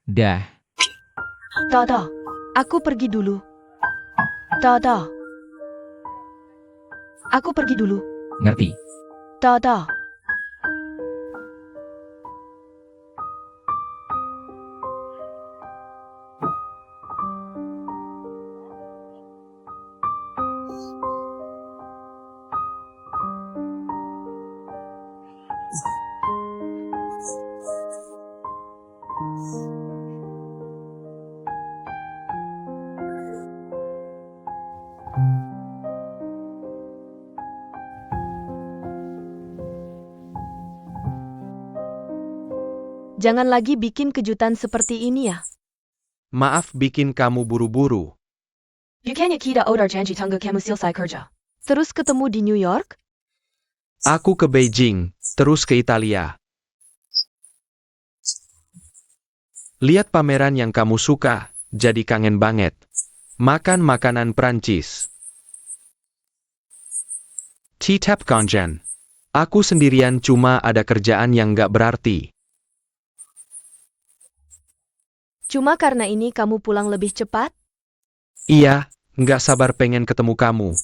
Dah. Dada, aku pergi dulu. Dada. Aku pergi dulu. Ngerti. Dada. Jangan lagi bikin kejutan seperti ini ya. Maaf bikin kamu buru-buru. Bukannya kita udah janji tanggal kamu selesai kerja. Terus ketemu di New York? Aku ke Beijing, terus ke Italia. Lihat pameran yang kamu suka, jadi kangen banget. Makan makanan Prancis. Titap konjen. Aku sendirian cuma ada kerjaan yang gak berarti. Cuma karena ini kamu pulang lebih cepat? Iya, gak sabar pengen ketemu kamu.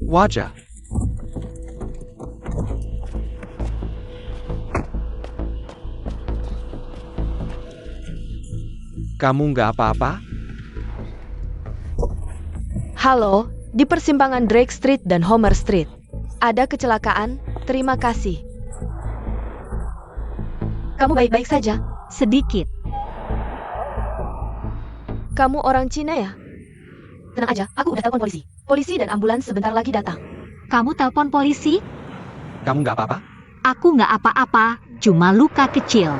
Wajah. Kamu nggak apa-apa? Halo, di persimpangan Drake Street dan Homer Street. Ada kecelakaan, terima kasih. Kamu baik-baik saja? Sedikit. Kamu orang Cina ya? Tenang aja, aku udah telepon polisi. Polisi dan ambulans sebentar lagi datang. Kamu telepon polisi? Kamu nggak apa-apa? Aku nggak apa-apa, cuma luka kecil.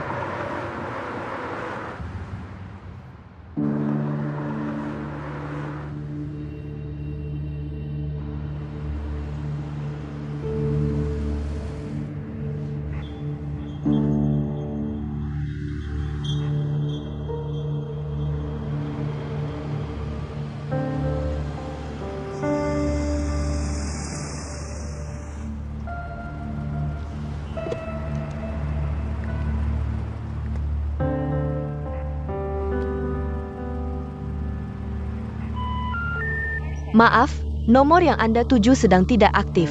Maaf, nomor yang Anda tuju sedang tidak aktif.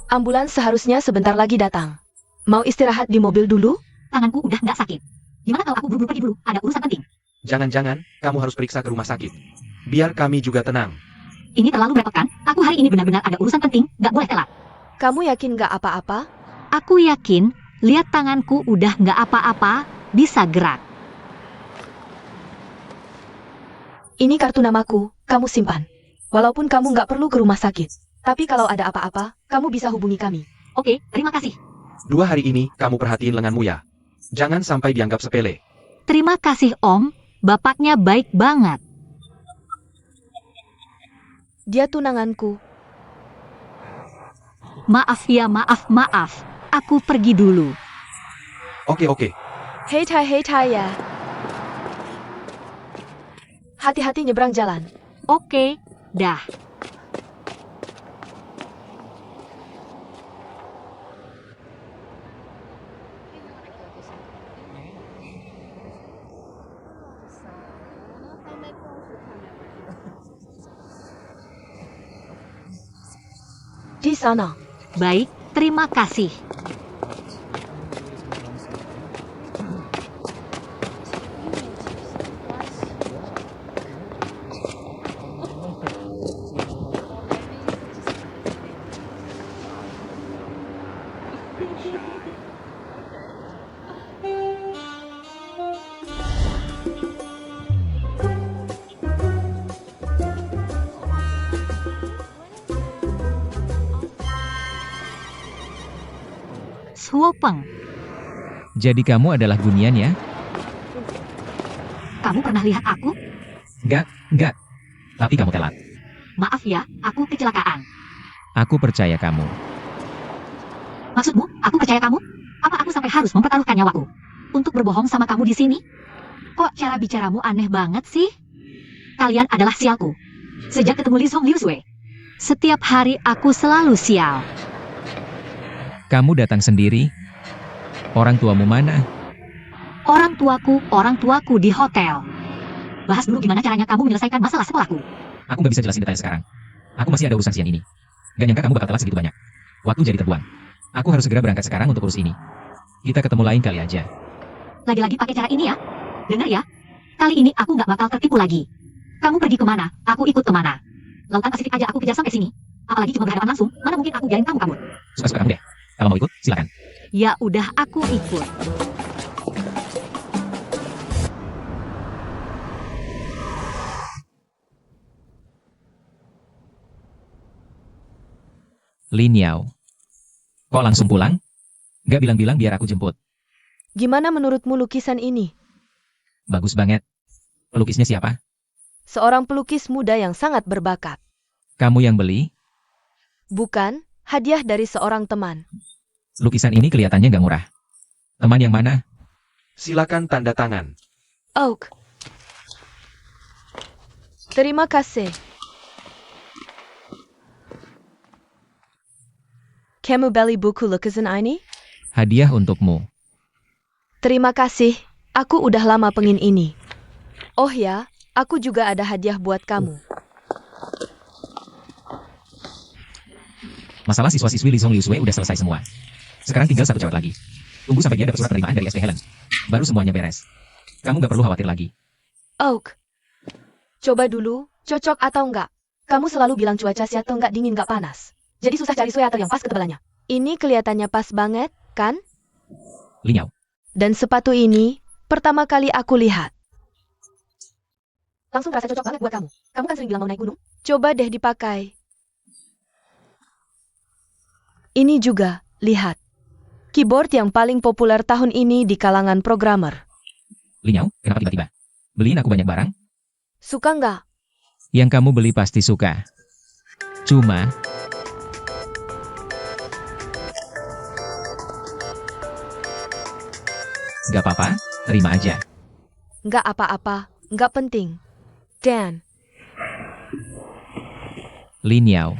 Ambulans seharusnya sebentar lagi datang. Mau istirahat di mobil dulu? Tanganku udah nggak sakit. Gimana kalau aku buru-buru pergi dulu? Ada urusan penting. Jangan-jangan, kamu harus periksa ke rumah sakit. Biar kami juga tenang. Ini terlalu merepotkan. Aku hari ini benar-benar ada urusan penting, nggak boleh telat. Kamu yakin gak apa-apa? Aku yakin, lihat tanganku udah nggak apa-apa, bisa gerak. Ini kartu namaku, kamu simpan. Walaupun kamu gak perlu ke rumah sakit. Tapi kalau ada apa-apa, kamu bisa hubungi kami. Oke, terima kasih. 2 hari ini, kamu perhatiin lenganmu ya. Jangan sampai dianggap sepele. Terima kasih Om, bapaknya baik banget. Dia tunanganku. Maaf ya, maaf. Aku pergi dulu. Oke. Hei Tai ya. Hati-hati nyebrang jalan. Oke, dah. Di sana. Baik, terima kasih. Suopeng, Jadi kamu adalah Gunian ya? kamu pernah lihat aku? Enggak. Tapi kamu telat. Maaf ya, aku kecelakaan. Aku percaya kamu. Maksudmu, aku percaya kamu? Apa aku sampai harus mempertaruhkan nyawaku untuk berbohong sama kamu di sini? Kok cara bicaramu aneh banget sih? Kalian adalah sialku. Sejak ketemu Li Song Liu Sui. Setiap hari aku selalu sial. Kamu datang sendiri? Orang tuamu mana? Orang tuaku di hotel. Bahas dulu gimana caranya kamu menyelesaikan masalah sekolahku. Aku nggak bisa jelasin detail sekarang. Aku masih ada urusan siang ini. Gak nyangka kamu bakal telat segitu banyak. Waktu jadi terbuang. Aku harus segera berangkat sekarang untuk urus ini. Kita ketemu lain kali aja. Lagi-lagi pakai cara ini ya. Dengar ya. Kali ini aku nggak bakal tertipu lagi. Kamu pergi kemana, aku ikut kemana. Lautan Pasifik aja aku kejar sampai sini. Apalagi cuma berhadapan langsung, mana mungkin aku biarin kamu kabur. Suka-suka kamu deh. Kalau mau ikut, silakan. Ya udah, aku ikut. Lin Yao. Kok langsung pulang? Gak bilang-bilang biar aku jemput. Gimana menurutmu lukisan ini? Bagus banget. Pelukisnya siapa? Seorang pelukis muda yang sangat berbakat. Kamu yang beli? Bukan, hadiah dari seorang teman. Lukisan ini kelihatannya gak murah. Teman yang mana? Silakan tanda tangan. Oak. Terima kasih. Kamu beli buku lukisan ini? Hadiah untukmu. Terima kasih, aku udah lama pengen ini. Oh ya, aku juga ada hadiah buat kamu. Masalah siswa-siswi Li Song Liu Sui udah selesai semua. Sekarang tinggal satu cewek lagi. Tunggu sampai dia dapat surat penerimaan dari SP Helen. Baru semuanya beres. Kamu gak perlu khawatir lagi. Oak. Coba dulu, cocok atau enggak? Kamu selalu bilang cuaca Seattle enggak dingin enggak panas. Jadi susah cari sweater yang pas ketebalannya. Ini kelihatannya pas banget, kan? Lin Yao. Dan sepatu ini, pertama kali aku lihat. Langsung terasa cocok banget buat kamu. Kamu kan sering bilang mau naik gunung. Coba deh dipakai. Ini juga, lihat. Keyboard yang paling populer tahun ini di kalangan programmer. Lin Yao, kenapa tiba-tiba? Beliin aku banyak barang? Suka nggak? Yang kamu beli pasti suka. Cuma... Gak apa-apa, terima aja. Nggak apa-apa, nggak penting. Dan, Lin Yao.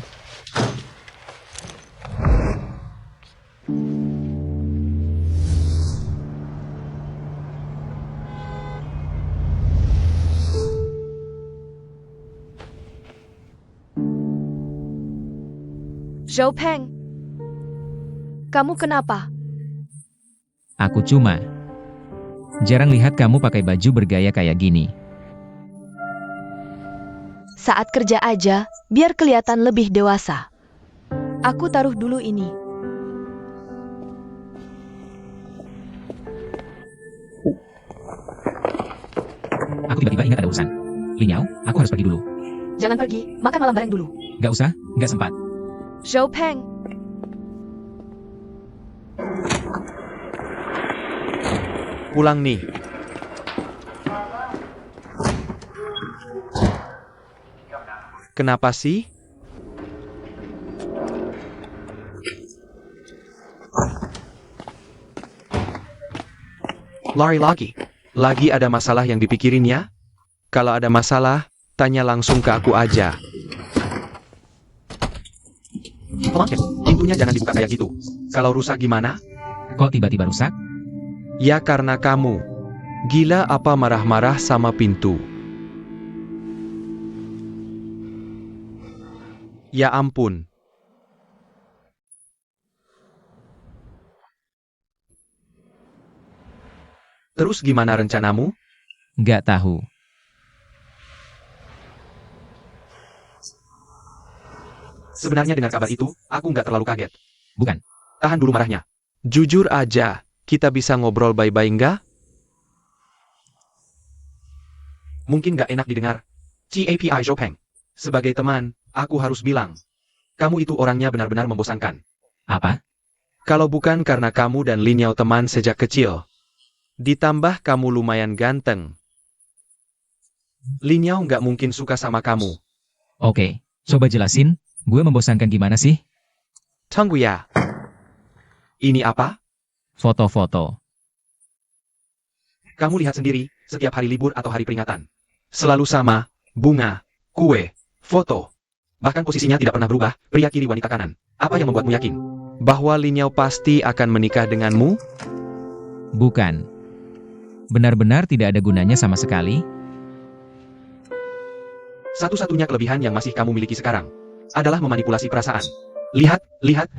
Zhou Peng. Kamu kenapa? Aku cuma... Jarang lihat kamu pakai baju bergaya kayak gini. Saat kerja aja, biar kelihatan lebih dewasa. Aku taruh dulu ini. Aku tiba-tiba ingat ada urusan. Lin Yao, aku harus pergi dulu. Jangan pergi, makan malam bareng dulu. Gak usah, gak sempat. Zhou Peng. Pulang nih. Kenapa sih? Lari lagi. Lagi ada masalah yang dipikirin ya? Kalau ada masalah, tanya langsung ke aku aja. Tolong, pintunya jangan dibuka kayak gitu. Kalau rusak gimana? Kok tiba-tiba rusak? Ya karena kamu. Gila apa marah-marah sama pintu? Ya ampun. Terus gimana rencanamu? Gak tahu. Sebenarnya dengar kabar itu, aku nggak terlalu kaget. Bukan. Tahan dulu marahnya. Jujur aja, kita bisa ngobrol baik-baik nggak? Mungkin nggak enak didengar. CAPI Zhou Peng. Sebagai teman, aku harus bilang. Kamu itu orangnya benar-benar membosankan. Apa? Kalau bukan karena kamu dan Lin Yao teman sejak kecil. Ditambah kamu lumayan ganteng. Lin Yao nggak mungkin suka sama kamu. Oke, coba jelasin, Gue membosankan gimana sih? Tunggu ya. Ini apa? Foto-foto. Kamu lihat sendiri, setiap hari libur atau hari peringatan. Selalu sama, bunga, kue, foto. Bahkan posisinya tidak pernah berubah, pria kiri wanita kanan. Apa yang membuatmu yakin? Bahwa Linyao pasti akan menikah denganmu? Bukan. Benar-benar tidak ada gunanya sama sekali. Satu-satunya kelebihan yang masih kamu miliki sekarang adalah memanipulasi perasaan. Lihat,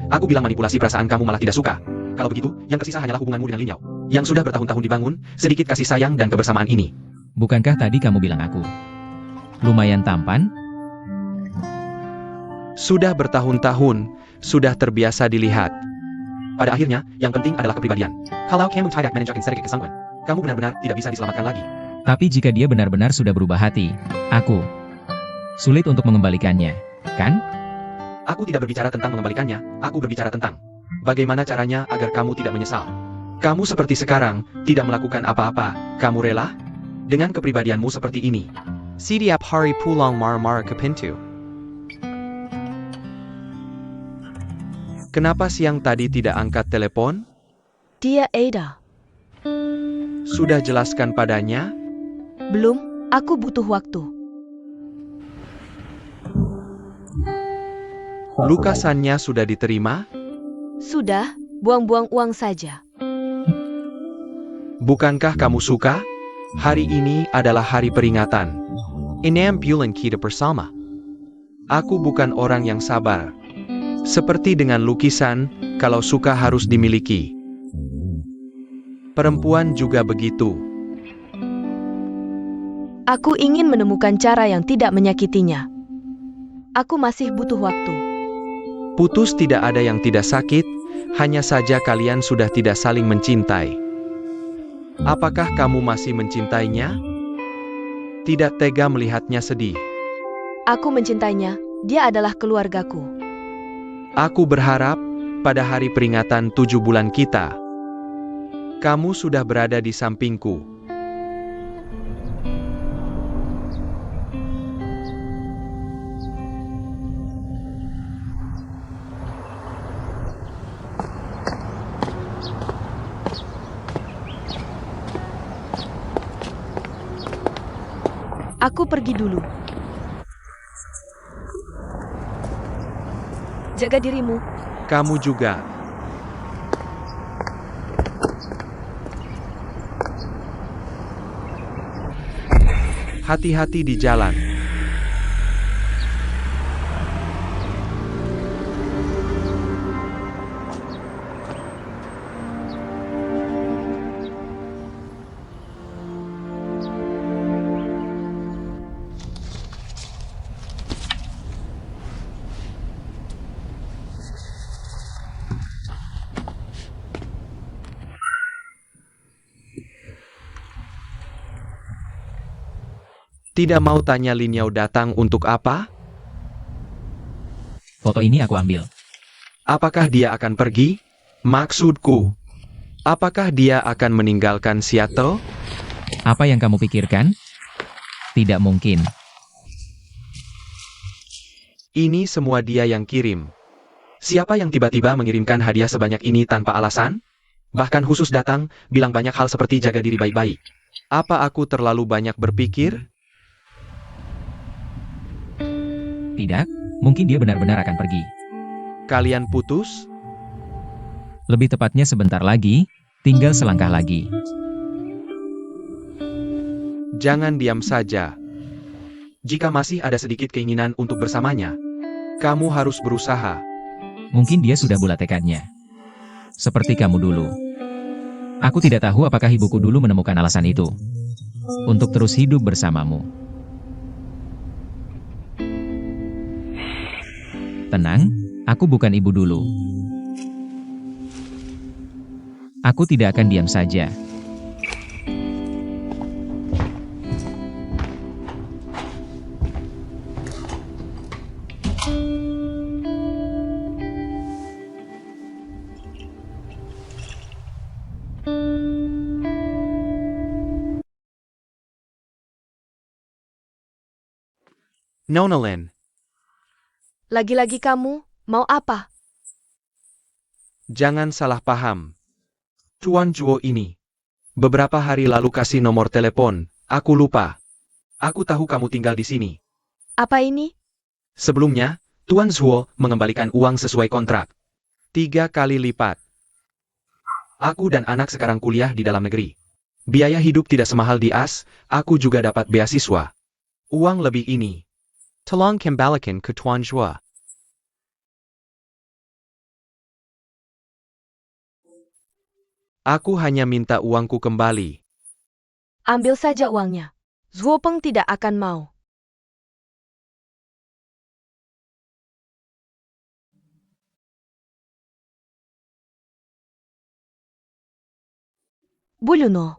aku bilang manipulasi perasaan kamu malah tidak suka. Kalau begitu, yang tersisa hanyalah hubunganmu dengan Linyao. Yang sudah bertahun-tahun dibangun, sedikit kasih sayang dan kebersamaan ini. Bukankah tadi kamu bilang aku lumayan tampan? Sudah bertahun-tahun, sudah terbiasa dilihat. Pada akhirnya, yang penting adalah kepribadian. Kalau kamu tidak menunjukkan sedikit kesanggupan, kamu benar-benar tidak bisa diselamatkan lagi. Tapi jika dia benar-benar sudah berubah hati, aku sulit untuk mengembalikannya, kan? Aku tidak berbicara tentang mengembalikannya, aku berbicara tentang bagaimana caranya agar kamu tidak menyesal. Kamu seperti sekarang, tidak melakukan apa-apa, kamu rela? Dengan kepribadianmu seperti ini. Setiap hari pulang marah-marah ke pintu. Kenapa siang tadi tidak angkat telepon? Dia Ada. Sudah jelaskan padanya? Belum, aku butuh waktu. Lukasannya sudah diterima? Sudah, buang-buang uang saja. Bukankah kamu suka? Hari ini adalah hari peringatan. 6 bulan kita bersama. Aku bukan orang yang sabar. Seperti dengan lukisan, kalau suka harus dimiliki. Perempuan juga begitu. Aku ingin menemukan cara yang tidak menyakitinya. Aku masih butuh waktu. Putus tidak ada yang tidak sakit, hanya saja kalian sudah tidak saling mencintai. Apakah kamu masih mencintainya? Tidak tega melihatnya sedih. Aku mencintainya, dia adalah keluargaku. Aku berharap, pada hari peringatan 7 bulan kita, kamu sudah berada di sampingku. Aku pergi dulu. Jaga dirimu. Kamu juga. Hati-hati di jalan. Tidak mau tanya Linyao datang untuk apa? Foto ini aku ambil. Apakah dia akan pergi? Maksudku, apakah dia akan meninggalkan Seattle? Apa yang kamu pikirkan? Tidak mungkin. Ini semua dia yang kirim. Siapa yang tiba-tiba mengirimkan hadiah sebanyak ini tanpa alasan? Bahkan khusus datang, bilang banyak hal seperti jaga diri baik-baik. Apa aku terlalu banyak berpikir? Tidak, mungkin dia benar-benar akan pergi. Kalian putus? Lebih tepatnya sebentar lagi, tinggal selangkah lagi. Jangan diam saja. Jika masih ada sedikit keinginan untuk bersamanya, kamu harus berusaha. Mungkin dia sudah bulat tekadnya. Seperti kamu dulu. Aku tidak tahu apakah ibuku dulu menemukan alasan itu. Untuk terus hidup bersamamu. Tenang, aku bukan ibu dulu. Aku tidak akan diam saja. Nona Lynn. Lagi-lagi kamu, mau apa? Jangan salah paham. Tuan Zhuo ini. Beberapa hari lalu kasih nomor telepon, aku lupa. Aku tahu kamu tinggal di sini. Apa ini? Sebelumnya, Tuan Zhuo mengembalikan uang sesuai kontrak. 3 kali lipat. Aku dan anak sekarang kuliah di dalam negeri. Biaya hidup tidak semahal di AS, aku juga dapat beasiswa. Uang lebih ini. Tolong kembalikan ke Tuan Zhuo. Aku hanya minta uangku kembali. Ambil saja uangnya. Zhuo Peng tidak akan mau. Bu Luno.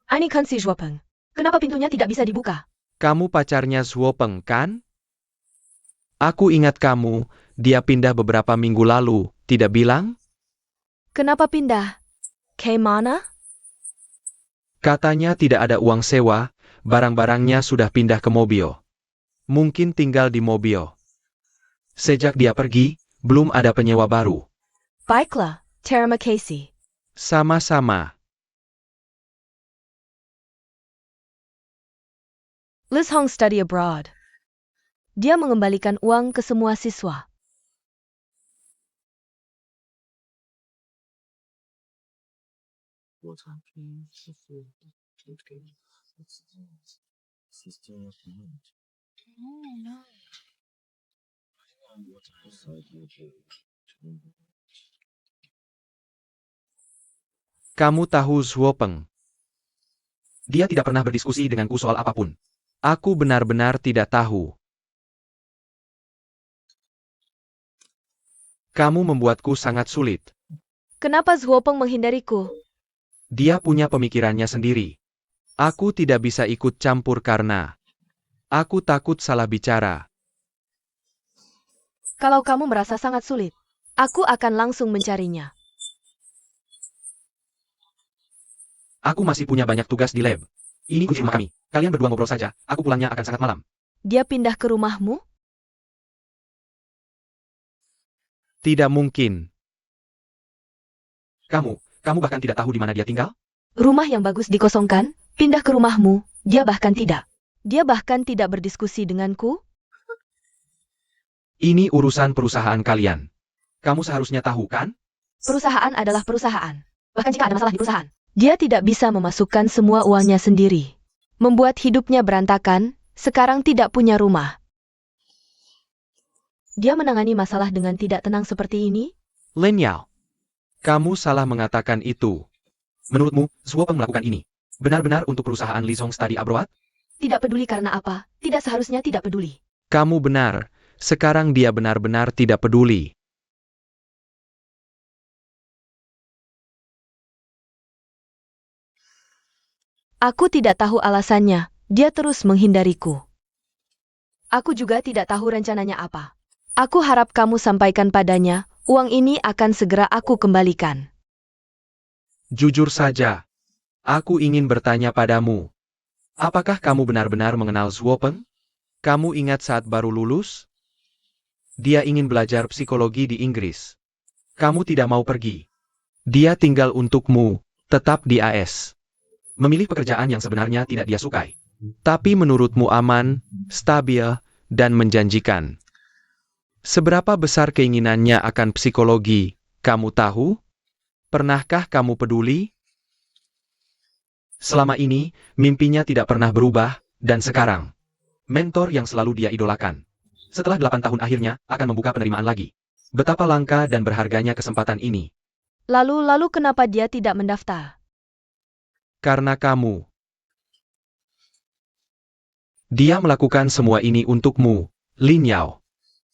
Ani kan si Zhuo Peng. Kenapa pintunya tidak bisa dibuka? Kamu pacarnya Zhuo Peng, kan? Aku ingat kamu, dia pindah beberapa minggu lalu, tidak bilang? Kenapa pindah? Kemana? Katanya tidak ada uang sewa, barang-barangnya sudah pindah ke mobil. Mungkin tinggal di mobil. Sejak dia pergi, belum ada penyewa baru. Baiklah, terima kasih. Sama-sama. Liz Hong study abroad. Dia mengembalikan uang ke semua siswa. Kamu tahu Zhuo Peng? Dia tidak pernah berdiskusi denganku soal apapun. Aku benar-benar tidak tahu. Kamu membuatku sangat sulit. Kenapa Zhuo Peng menghindariku? Dia punya pemikirannya sendiri. Aku tidak bisa ikut campur karena aku takut salah bicara. Kalau kamu merasa sangat sulit, aku akan langsung mencarinya. Aku masih punya banyak tugas di lab. Ini kunci rumah kami. Kalian berdua ngobrol saja, aku pulangnya akan sangat malam. Dia pindah ke rumahmu? Tidak mungkin. Kamu bahkan tidak tahu di mana dia tinggal? Rumah yang bagus dikosongkan, pindah ke rumahmu, dia bahkan tidak. Dia bahkan tidak berdiskusi denganku? Ini urusan perusahaan kalian. Kamu seharusnya tahu, kan? Perusahaan adalah perusahaan. Bahkan jika ada masalah di perusahaan, dia tidak bisa memasukkan semua uangnya sendiri. Membuat hidupnya berantakan, sekarang tidak punya rumah. Dia menangani masalah dengan tidak tenang seperti ini? Lin Yao. Kamu salah mengatakan itu. Menurutmu, Zhuo Peng melakukan ini benar-benar untuk perusahaan Li Song Study Abroad? Tidak peduli karena apa? Tidak seharusnya tidak peduli. Kamu benar. Sekarang dia benar-benar tidak peduli. Aku tidak tahu alasannya, dia terus menghindariku. Aku juga tidak tahu rencananya apa. Aku harap kamu sampaikan padanya, uang ini akan segera aku kembalikan. Jujur saja, aku ingin bertanya padamu. Apakah kamu benar-benar mengenal Zhuo Peng? Kamu ingat saat baru lulus? Dia ingin belajar psikologi di Inggris. Kamu tidak mau pergi. Dia tinggal untukmu, tetap di AS. Memilih pekerjaan yang sebenarnya tidak dia sukai. Tapi menurutmu aman, stabil, dan menjanjikan. Seberapa besar keinginannya akan psikologi, kamu tahu? Pernahkah kamu peduli? Selama ini, mimpinya tidak pernah berubah, dan sekarang, mentor yang selalu dia idolakan. Setelah 8 tahun akhirnya, akan membuka penerimaan lagi. Betapa langka dan berharganya kesempatan ini. Lalu kenapa dia tidak mendaftar? Karena kamu. Dia melakukan semua ini untukmu, Lin Yao.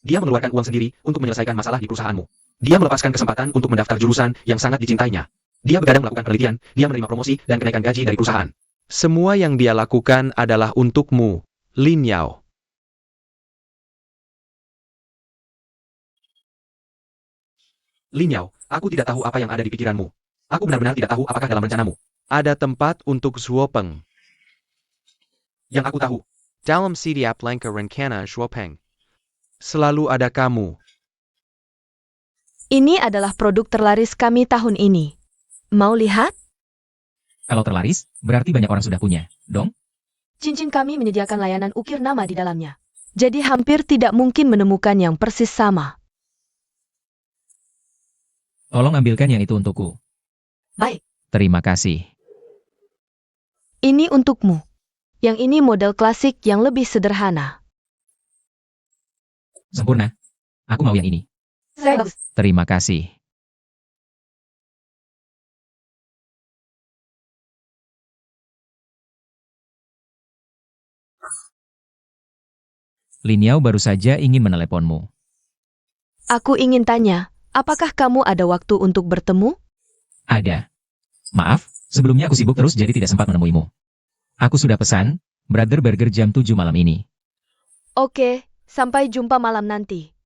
Dia mengeluarkan uang sendiri untuk menyelesaikan masalah di perusahaanmu. Dia melepaskan kesempatan untuk mendaftar jurusan yang sangat dicintainya. Dia begadang melakukan penelitian, dia menerima promosi dan kenaikan gaji dari perusahaan. Semua yang dia lakukan adalah untukmu, Lin Yao. Lin Yao, aku tidak tahu apa yang ada di pikiranmu. Aku benar-benar tidak tahu apakah dalam rencanamu ada tempat untuk Zhuo Peng. Yang aku tahu, Dalam setiap langkah rencana Zhuopeng. Selalu ada kamu. Ini adalah produk terlaris kami tahun ini. Mau lihat? Kalau terlaris, berarti banyak orang sudah punya, dong? Cincin kami menyediakan layanan ukir nama di dalamnya. Jadi hampir tidak mungkin menemukan yang persis sama. Tolong ambilkan yang itu untukku. Baik. Terima kasih. Ini untukmu. Yang ini model klasik yang lebih sederhana. Sempurna. Aku mau yang ini. Bagus. Terima kasih. Lin Yao baru saja ingin meneleponmu. Aku ingin tanya, apakah kamu ada waktu untuk bertemu? Ada. Maaf, sebelumnya aku sibuk terus jadi tidak sempat menemuimu. Aku sudah pesan, Brother Burger jam 7 malam ini. Oke, sampai jumpa malam nanti.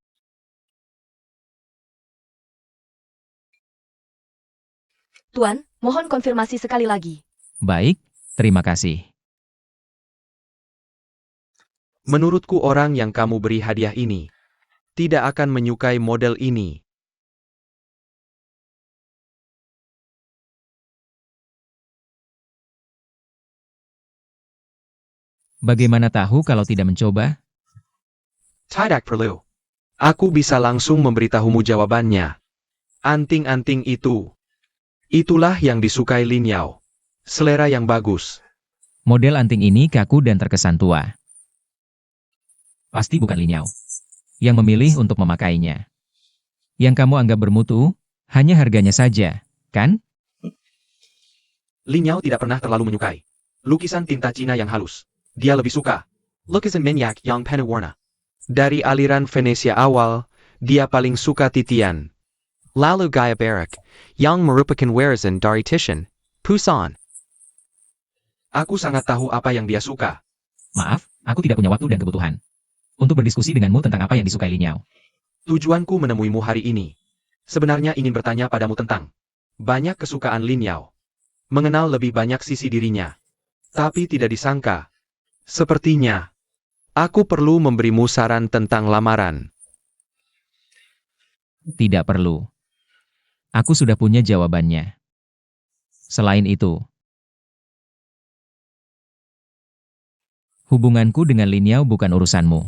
Tuan, mohon konfirmasi sekali lagi. Baik, terima kasih. Menurutku orang yang kamu beri hadiah ini tidak akan menyukai model ini. Bagaimana tahu kalau tidak mencoba? Tidak perlu. Aku bisa langsung memberitahumu jawabannya. Anting-anting itu. Itulah yang disukai Lin Yao. Selera yang bagus. Model anting ini kaku dan terkesan tua. Pasti bukan Lin Yao yang memilih untuk memakainya. Yang kamu anggap bermutu, hanya harganya saja, kan? Lin Yao tidak pernah terlalu menyukai lukisan tinta Cina yang halus. Dia lebih suka lukisan minyak yang penuh warna. Dari aliran Venesia awal, dia paling suka titian. Lalu gaya barak, yang merupakan warisan dari Titian, Poussin. Aku sangat tahu apa yang dia suka. Maaf, aku tidak punya waktu dan kebutuhan untuk berdiskusi denganmu tentang apa yang disukai Lin Yao. Tujuanku menemuimu hari ini sebenarnya ingin bertanya padamu tentang banyak kesukaan Lin Yao. Mengenal lebih banyak sisi dirinya. Tapi tidak disangka. Sepertinya, aku perlu memberimu saran tentang lamaran. Tidak perlu. Aku sudah punya jawabannya. Selain itu, hubunganku dengan Lin Yao bukan urusanmu.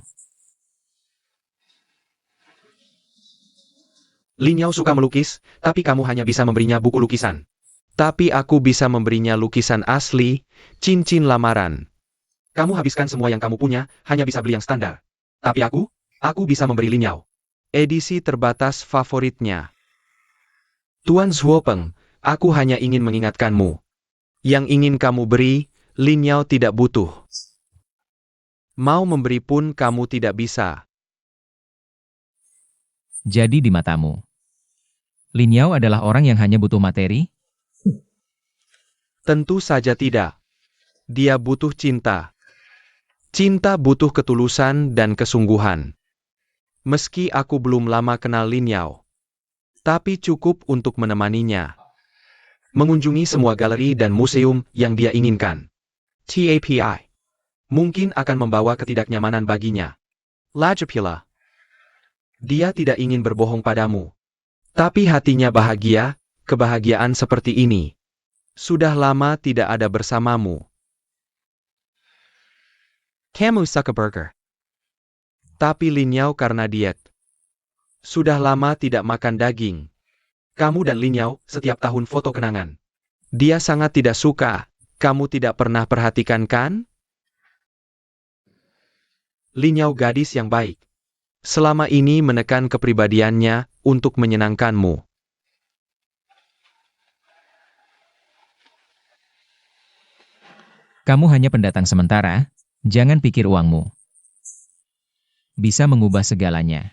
Lin Yao suka melukis, tapi kamu hanya bisa memberinya buku lukisan. Tapi aku bisa memberinya lukisan asli, cincin lamaran. Kamu habiskan semua yang kamu punya, hanya bisa beli yang standar. Tapi aku bisa memberi Lin Yao edisi terbatas favoritnya. Tuan Zhuopeng, aku hanya ingin mengingatkanmu. Yang ingin kamu beri, Lin Yao tidak butuh. Mau memberi pun kamu tidak bisa. Jadi di matamu, Lin Yao adalah orang yang hanya butuh materi? Tentu saja tidak. Dia butuh cinta. Cinta butuh ketulusan dan kesungguhan. Meski aku belum lama kenal Lin Yao, tapi cukup untuk menemaninya. Mengunjungi semua galeri dan museum yang dia inginkan. TAPI. Mungkin akan membawa ketidaknyamanan baginya. Lagi pula, dia tidak ingin berbohong padamu. Tapi hatinya bahagia, kebahagiaan seperti ini. Sudah lama tidak ada bersamamu. Kamu suka burger. Tapi Lin Yao karena diet. Sudah lama tidak makan daging. Kamu dan Lin Yao setiap tahun foto kenangan. Dia sangat tidak suka. Kamu tidak pernah perhatikan kan? Lin Yao gadis yang baik. Selama ini menekan kepribadiannya untuk menyenangkanmu. Kamu hanya pendatang sementara, jangan pikir uangmu bisa mengubah segalanya.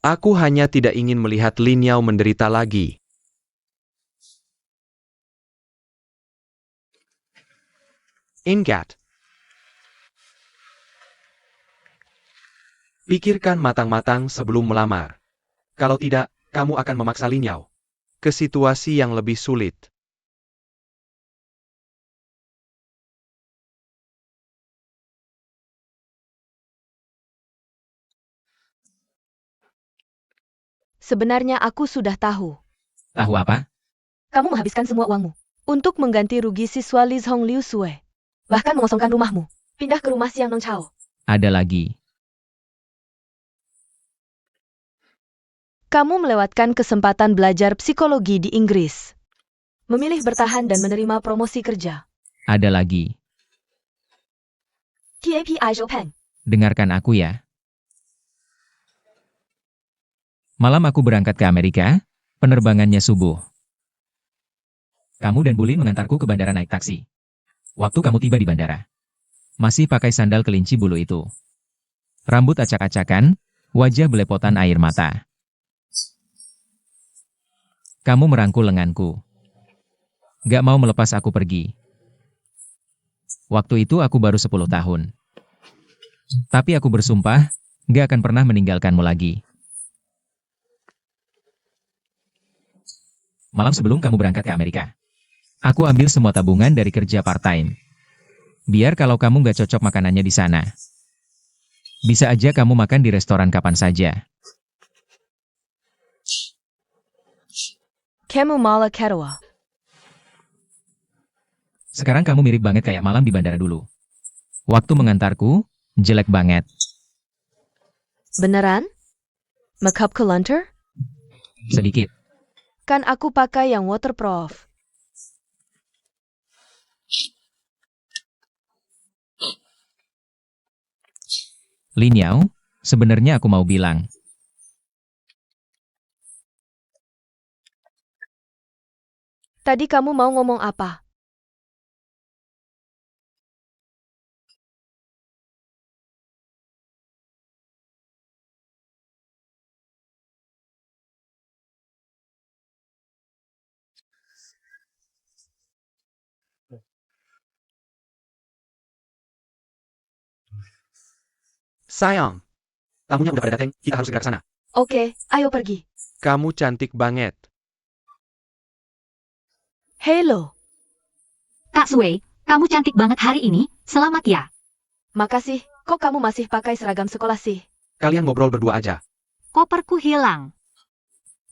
Aku hanya tidak ingin melihat Lin Yao menderita lagi. Ingat. Pikirkan matang-matang sebelum melamar. Kalau tidak, kamu akan memaksa Lin Yao ke situasi yang lebih sulit. Sebenarnya aku sudah tahu. Tahu apa? Kamu menghabiskan semua uangmu untuk mengganti rugi siswa Liz Hong Liu Sue. Bahkan mengosongkan rumahmu. Pindah ke rumah Siang Nong Chao. Ada lagi. Kamu melewatkan kesempatan belajar psikologi di Inggris. Memilih bertahan dan menerima promosi kerja. Ada lagi. TAPI Chopin. Dengarkan aku ya. Malam aku berangkat ke Amerika, penerbangannya subuh. Kamu dan Bulin mengantarku ke bandara naik taksi. Waktu kamu tiba di bandara, masih pakai sandal kelinci bulu itu. Rambut acak-acakan, wajah belepotan air mata. Kamu merangkul lenganku. Gak mau melepas aku pergi. Waktu itu aku baru 10 tahun. Tapi aku bersumpah, gak akan pernah meninggalkanmu lagi. Malam sebelum kamu berangkat ke Amerika, aku ambil semua tabungan dari kerja part-time. Biar kalau kamu gak cocok makanannya di sana, bisa aja kamu makan di restoran kapan saja. Kamu malah ketawa. Sekarang kamu mirip banget kayak malam di bandara dulu. Waktu mengantarku, jelek banget. Beneran? Makeup ke lunter? Sedikit. Kan aku pakai yang waterproof. Lin Yao, sebenarnya aku mau bilang. Tadi kamu mau ngomong apa? Sayang. Tamunya udah pada datang, kita harus segera ke sana. Oke, ayo pergi. Kamu cantik banget. Hello. Kak Sue, kamu cantik banget hari ini. Selamat ya. Makasih, kok kamu masih pakai seragam sekolah sih? Kalian ngobrol berdua aja. Koperku hilang.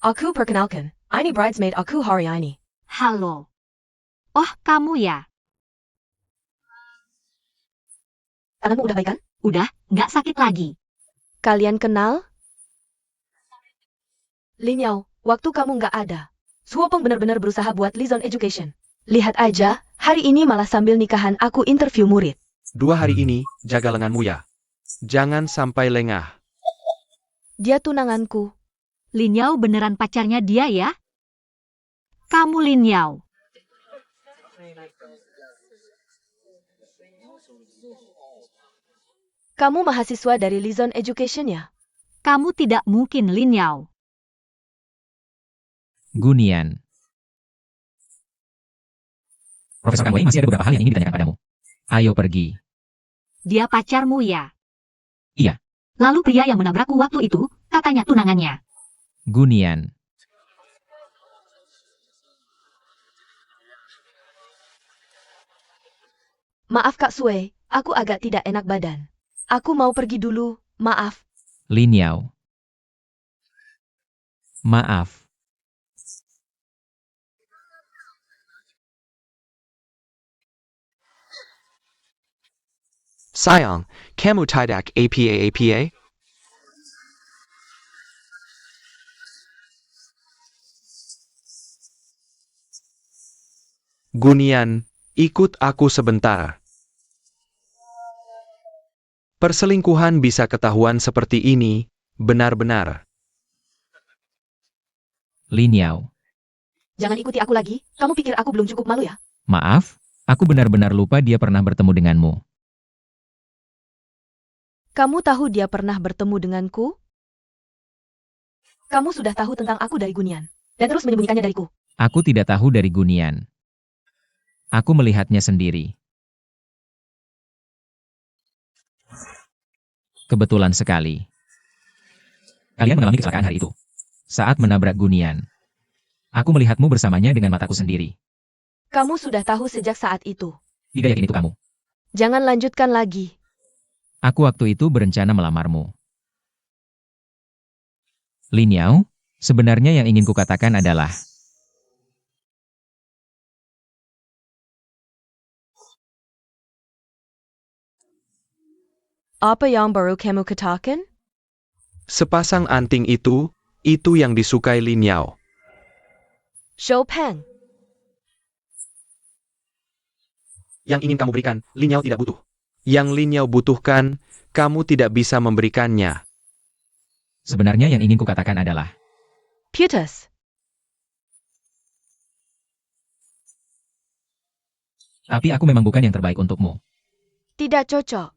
Aku perkenalkan, ini bridesmaid aku hari ini. Halo. Oh, kamu ya. Tanganmu udah baik kan? Udah, nggak sakit lagi. Kalian kenal? Lin Yao, waktu kamu nggak ada. Suopeng benar-benar berusaha buat Lizon Education. Lihat aja, hari ini malah sambil nikahan aku interview murid. 2 hari ini, jaga lenganmu ya. Jangan sampai lengah. Dia tunanganku. Lin Yao beneran pacarnya dia ya? Kamu Lin Yao. Kamu mahasiswa dari Lizon Education ya? Kamu tidak mungkin Lin Yao. Gunian. Profesor Kang Wei masih ada beberapa hal yang ingin ditanyakan padamu. Ayo pergi. Dia pacarmu ya? Iya. Lalu pria yang menabrakku waktu itu, katanya tunangannya. Gunian. Maaf Kak Sue, aku agak tidak enak badan. Aku mau pergi dulu, maaf. Lin Yao. Maaf. Sayang, kamu tidak apa-apa? Gunian, ikut aku sebentar. Perselingkuhan bisa ketahuan seperti ini, benar-benar. Lin Yao. Jangan ikuti aku lagi, kamu pikir aku belum cukup malu ya? Maaf, aku benar-benar lupa dia pernah bertemu denganmu. Kamu tahu dia pernah bertemu denganku? Kamu sudah tahu tentang aku dari Gunian, dan terus menyembunyikannya dariku. Aku tidak tahu dari Gunian. Aku melihatnya sendiri. Kebetulan sekali. Kalian mengalami kecelakaan hari itu. Saat menabrak Gunian. Aku melihatmu bersamanya dengan mataku sendiri. Kamu sudah tahu sejak saat itu. Tidak yakin itu kamu. Jangan lanjutkan lagi. Aku waktu itu berencana melamarmu. Lin Yao, Sebenarnya yang ingin kukatakan adalah, Apa yang baru kamu katakan? Sepasang anting itu yang disukai Lin Yao. Shou Peng. Yang ingin kamu berikan, Lin Yao tidak butuh. Yang Lin Yao butuhkan, kamu tidak bisa memberikannya. sebenarnya yang ingin kukatakan adalah, Putus. tapi aku memang bukan yang terbaik untukmu. Tidak cocok.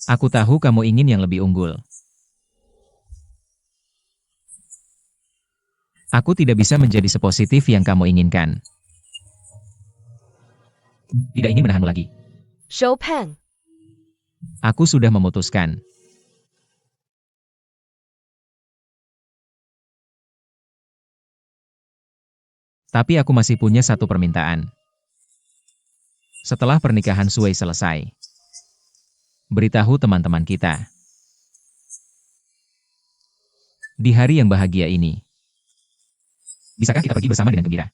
Aku tahu kamu ingin yang lebih unggul. Aku tidak bisa menjadi sepositif yang kamu inginkan. Tidak ingin menahanmu lagi. Shou Peng. Aku sudah memutuskan. Tapi aku masih punya satu permintaan. Setelah pernikahan Sui selesai, beritahu teman-teman kita. Di hari yang bahagia ini, bisakah kita pergi bersama dengan gembira?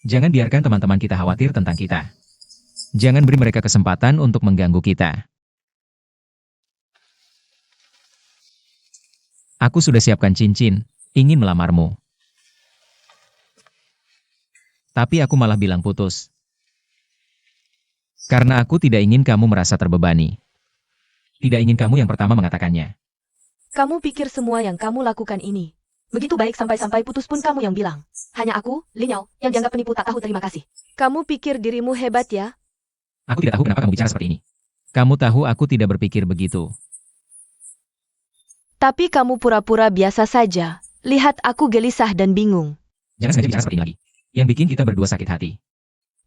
Jangan biarkan teman-teman kita khawatir tentang kita. Jangan beri mereka kesempatan untuk mengganggu kita. Aku sudah siapkan cincin, ingin melamarmu. Tapi aku malah bilang putus. Karena aku tidak ingin kamu merasa terbebani. Tidak ingin kamu yang pertama mengatakannya. Kamu pikir semua yang kamu lakukan ini begitu baik sampai-sampai putus pun kamu yang bilang. Hanya aku, Lin Yao, yang dianggap penipu tak tahu terima kasih. Kamu pikir dirimu hebat ya? Aku tidak tahu kenapa kamu bicara seperti ini. Kamu tahu aku tidak berpikir begitu. Tapi kamu pura-pura biasa saja. Lihat aku gelisah dan bingung. Jangan sengaja bicara seperti ini lagi. Yang bikin kita berdua sakit hati.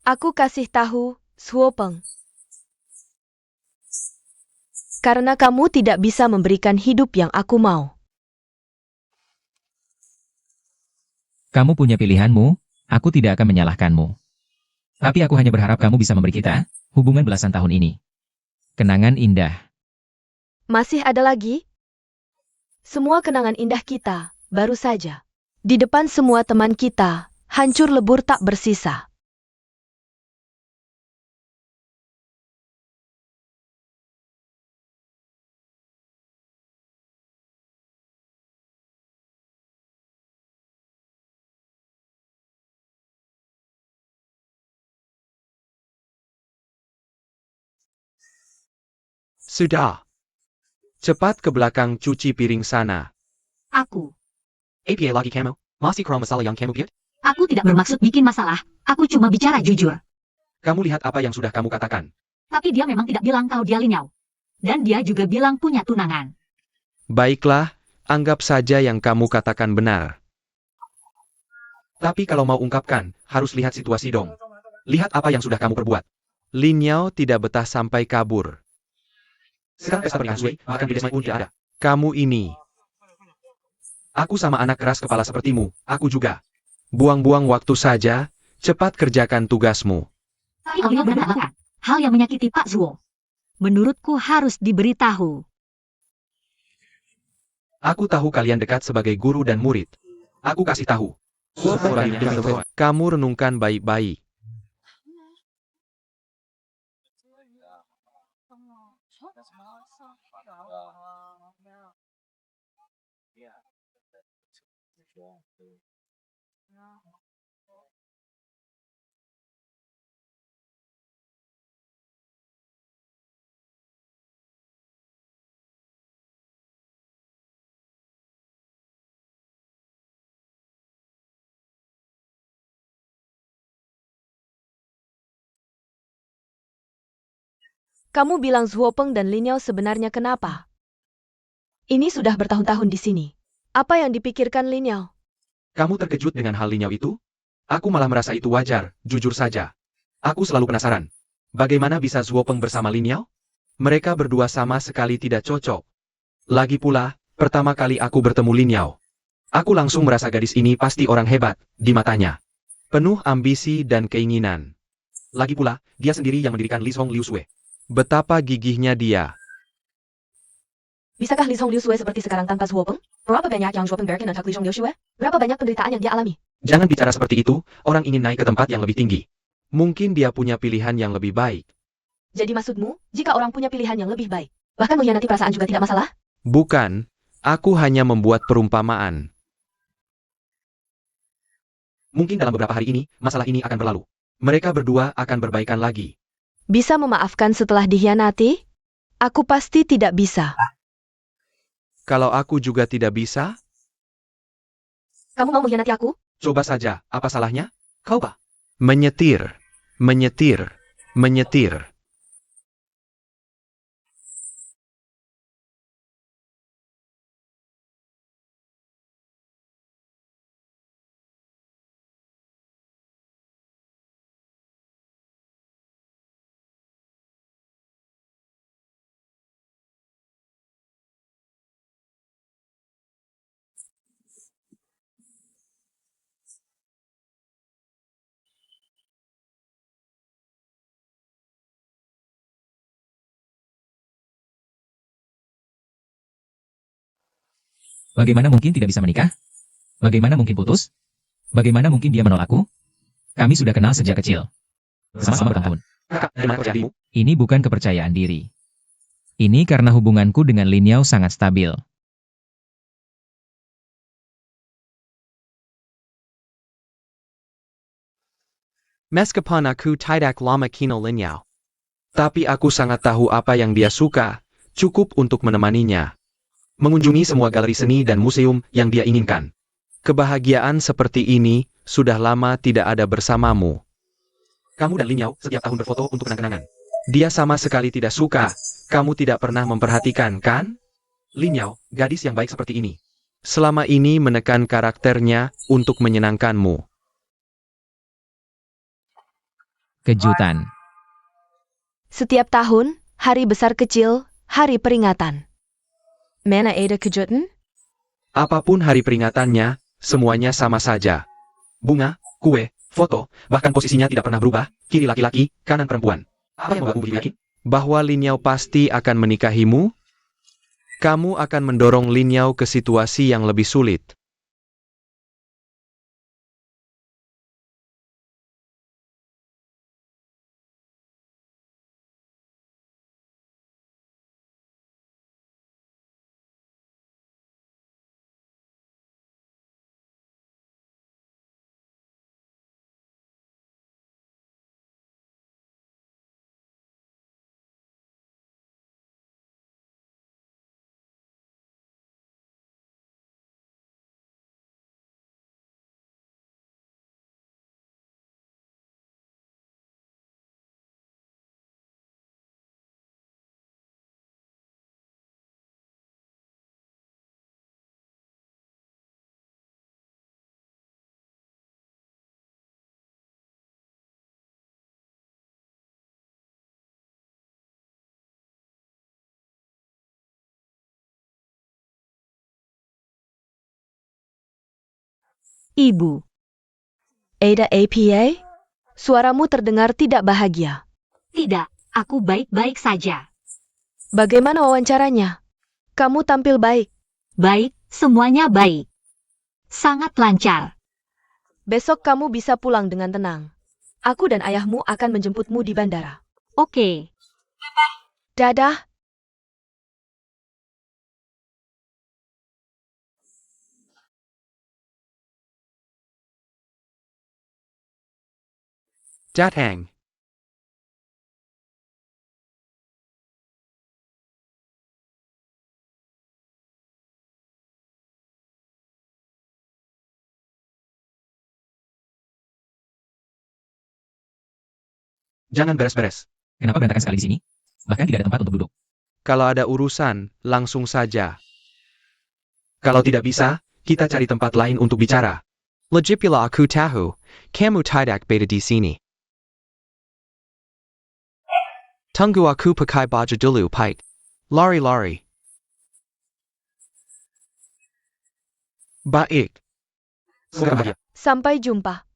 Aku kasih tahu, Suo Peng. Karena kamu tidak bisa memberikan hidup yang aku mau. Kamu punya pilihanmu, aku tidak akan menyalahkanmu. Tapi aku hanya berharap kamu bisa memberi kita hubungan belasan tahun ini. Kenangan indah. Masih ada lagi? Semua kenangan indah kita, baru saja. Di depan semua teman kita, hancur lebur tak bersisa. Sudah. Cepat ke belakang cuci piring sana. Aku. APA lagi kamu? Masih kurang masalah yang kamu buat? Aku tidak bermaksud bikin masalah. Aku cuma bicara jujur. Kamu lihat apa yang sudah kamu katakan. Tapi dia memang tidak bilang kalau dia Lin Yao. Dan dia juga bilang punya tunangan. Baiklah, anggap saja yang kamu katakan benar. Tapi kalau mau ungkapkan, harus lihat situasi dong. Lihat apa yang sudah kamu perbuat. Lin Yao tidak betah sampai kabur. Sekarang pesta pernikahan Sui, bahkan di Desmai pun tidak ada. Kamu ini, Aku sama anak keras kepala sepertimu, aku juga. buang-buang waktu saja, cepat kerjakan tugasmu. Tapi Lin Yao benar melakukan hal yang menyakiti Pak Zuo. Menurutku harus diberitahu. Aku tahu kalian dekat sebagai guru dan murid. Aku kasih tahu. Kamu renungkan baik-baik. Kamu bilang Zuo Peng dan Lin Yao sebenarnya kenapa? Ini sudah bertahun-tahun di sini. Apa yang dipikirkan Lin Yao? Kamu terkejut dengan hal Lin Yao itu? Aku malah merasa itu wajar, jujur saja. Aku selalu penasaran. Bagaimana bisa Zuo Peng bersama Lin Yao? Mereka berdua sama sekali tidak cocok. Lagi pula, pertama kali aku bertemu Lin Yao. Aku langsung merasa gadis ini pasti orang hebat, di matanya. Penuh ambisi dan keinginan. Lagi pula, dia sendiri yang mendirikan Li Song Liu Sui. Betapa gigihnya dia. Bisakah Li Song Liu Sui seperti sekarang tanpa Zuo Peng? Berapa banyak yang Zhuo Pengberg dan Liu Xue? Berapa banyak penderitaan yang dia alami? Jangan bicara seperti itu, orang ingin naik ke tempat yang lebih tinggi. Mungkin dia punya pilihan yang lebih baik. Jadi maksudmu, jika orang punya pilihan yang lebih baik, bahkan mengkhianati perasaan juga tidak masalah? Bukan, aku hanya membuat perumpamaan. Mungkin dalam beberapa hari ini, masalah ini akan berlalu. Mereka berdua akan berbaikan lagi. Bisa memaafkan setelah dikhianati? Aku pasti tidak bisa. Kalau aku juga tidak bisa, Kamu mau mengkhianati aku? Coba saja, apa salahnya? Kau apa? menyetir, menyetir, menyetir. Bagaimana mungkin tidak bisa menikah? Bagaimana mungkin putus? Bagaimana mungkin dia menolakku? Kami sudah kenal sejak kecil. Selama bertahun-tahun. Kakak, dari mana kepercayaan dirimu? Ini bukan kepercayaan diri. Ini karena hubunganku dengan Lin Yao sangat stabil. Meskipun aku tidak lama kenal Linyao. Tapi aku sangat tahu apa yang dia suka, cukup untuk menemaninya. Mengunjungi semua galeri seni dan museum yang dia inginkan. Kebahagiaan seperti ini sudah lama tidak ada bersamamu. Kamu dan Lin Yao setiap tahun berfoto untuk kenang-kenangan. Dia sama sekali tidak suka. Kamu tidak pernah memperhatikan, kan? Lin Yao, gadis yang baik seperti ini. Selama ini menekan karakternya untuk menyenangkanmu. Kejutan. Setiap tahun, hari besar kecil, hari peringatan. Mana ada kejutan? Apapun hari peringatannya, semuanya sama saja. Bunga, kue, foto, bahkan posisinya tidak pernah berubah, kiri laki-laki, kanan perempuan. Apa yang membuatmu begitu yakin? Bahwa Linyao pasti akan menikahimu? Kamu akan mendorong Linyao ke situasi yang lebih sulit. Ibu. Ada APA? Suaramu terdengar tidak bahagia. Tidak, aku baik-baik saja. Bagaimana wawancaranya? Kamu tampil baik. Baik, semuanya baik. Sangat lancar. Besok kamu bisa pulang dengan tenang. Aku dan ayahmu akan menjemputmu di bandara. Oke. Dadah. Datang. Jangan beres-beres. Kenapa berantakan sekali di sini? Bahkan tidak ada tempat untuk duduk. Kalau ada urusan, langsung saja. Kalau tidak bisa, kita cari tempat lain untuk bicara. Lagipula aku tahu, kamu tidak beda di sini. Tunggu aku pakai baju dulu, Pike. Lari-lari. Baik. Semoga bahagia. Sampai jumpa.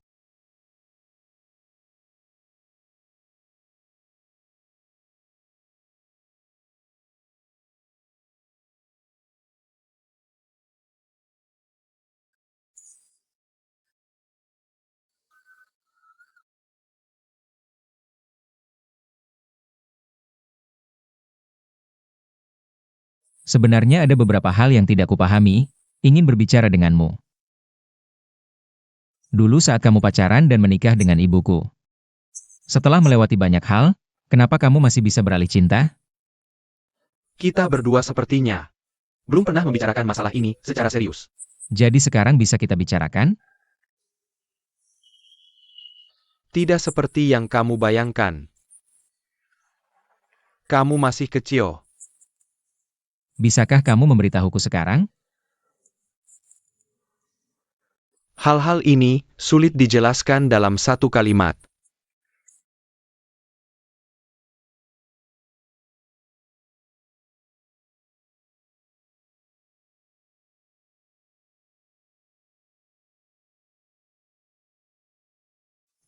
Sebenarnya ada beberapa hal yang tidak kupahami, ingin berbicara denganmu. Dulu saat kamu pacaran dan menikah dengan ibuku. Setelah melewati banyak hal, kenapa kamu masih bisa beralih cinta? Kita berdua sepertinya belum pernah membicarakan masalah ini secara serius. Jadi sekarang bisa kita bicarakan? Tidak seperti yang kamu bayangkan. Kamu masih kecil. Bisakah kamu memberitahuku sekarang? Hal-hal ini sulit dijelaskan dalam satu kalimat.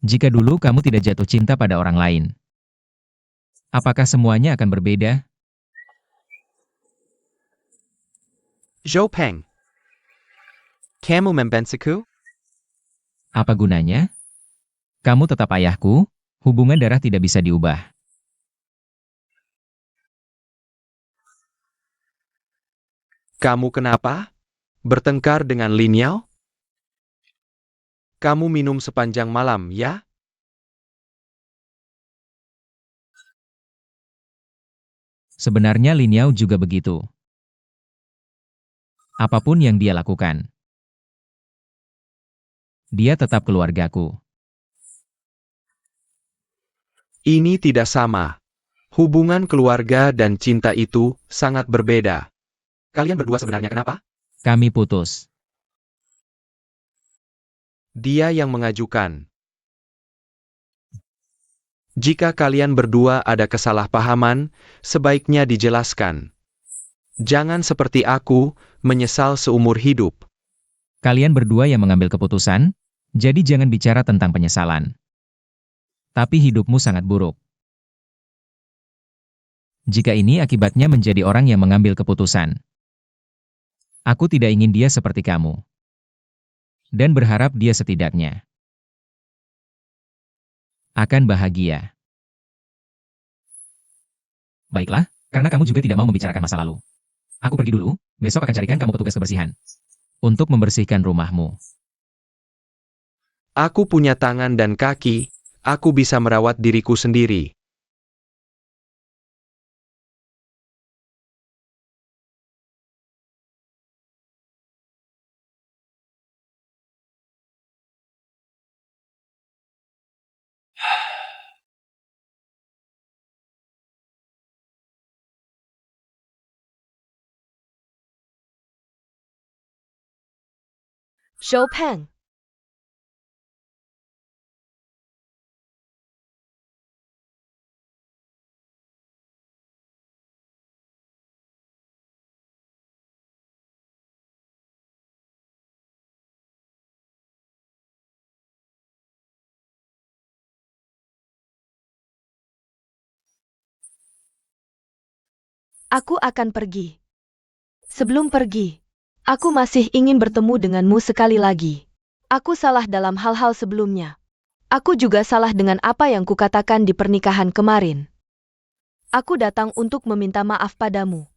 Jika dulu kamu tidak jatuh cinta pada orang lain, apakah semuanya akan berbeda? Zhou Peng. Kamu membensiku? Apa gunanya? Kamu tetap ayahku, hubungan darah tidak bisa diubah. Kamu kenapa? Bertengkar dengan Lin Yao? Kamu minum sepanjang malam, ya? Sebenarnya Lin Yao juga begitu. Apapun yang dia lakukan, dia tetap keluargaku. Ini tidak sama. Hubungan keluarga dan cinta itu sangat berbeda. Kalian berdua sebenarnya kenapa? Kami putus. Dia yang mengajukan. Jika kalian berdua ada kesalahpahaman, sebaiknya dijelaskan. Jangan seperti aku, menyesal seumur hidup. Kalian berdua yang mengambil keputusan, jadi jangan bicara tentang penyesalan. Tapi hidupmu sangat buruk. Jika ini akibatnya menjadi orang yang mengambil keputusan. Aku tidak ingin dia seperti kamu. Dan berharap dia setidaknya akan bahagia. Baiklah, karena kamu juga tidak mau membicarakan masa lalu. Aku pergi dulu, besok akan carikan kamu petugas kebersihan. Untuk membersihkan rumahmu. Aku punya tangan dan kaki, aku bisa merawat diriku sendiri. Zhou Peng. Aku akan pergi. Sebelum pergi, aku masih ingin bertemu denganmu sekali lagi. Aku salah dalam hal-hal sebelumnya. Aku juga salah dengan apa yang kukatakan di pernikahan kemarin. Aku datang untuk meminta maaf padamu.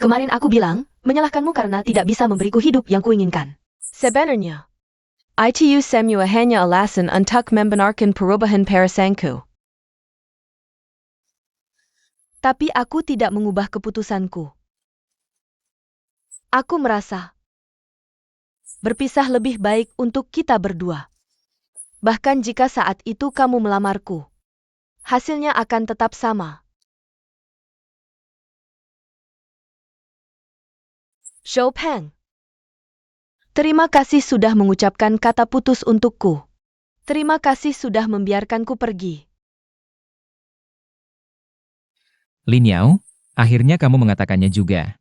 Kemarin aku bilang, menyalahkanmu karena tidak bisa memberiku hidup yang kuinginkan. Sebenarnya, itu semua hanya alasan untuk membenarkan perubahan perasaanku. Tapi aku tidak mengubah keputusanku. Aku merasa berpisah lebih baik untuk kita berdua. Bahkan jika saat itu kamu melamarku, hasilnya akan tetap sama. Zhou Peng. Terima kasih sudah mengucapkan kata putus untukku. Terima kasih sudah membiarkanku pergi. Lin Yao, Akhirnya kamu mengatakannya juga.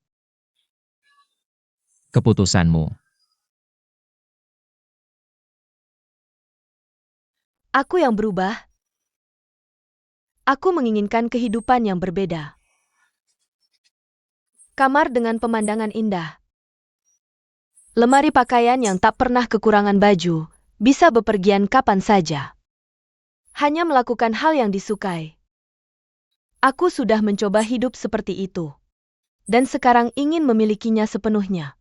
Keputusanmu. Aku yang berubah. Aku menginginkan kehidupan yang berbeda. Kamar dengan pemandangan indah. Lemari pakaian yang tak pernah kekurangan baju, bisa bepergian kapan saja. Hanya melakukan hal yang disukai. Aku sudah mencoba hidup seperti itu. Dan sekarang ingin memilikinya sepenuhnya.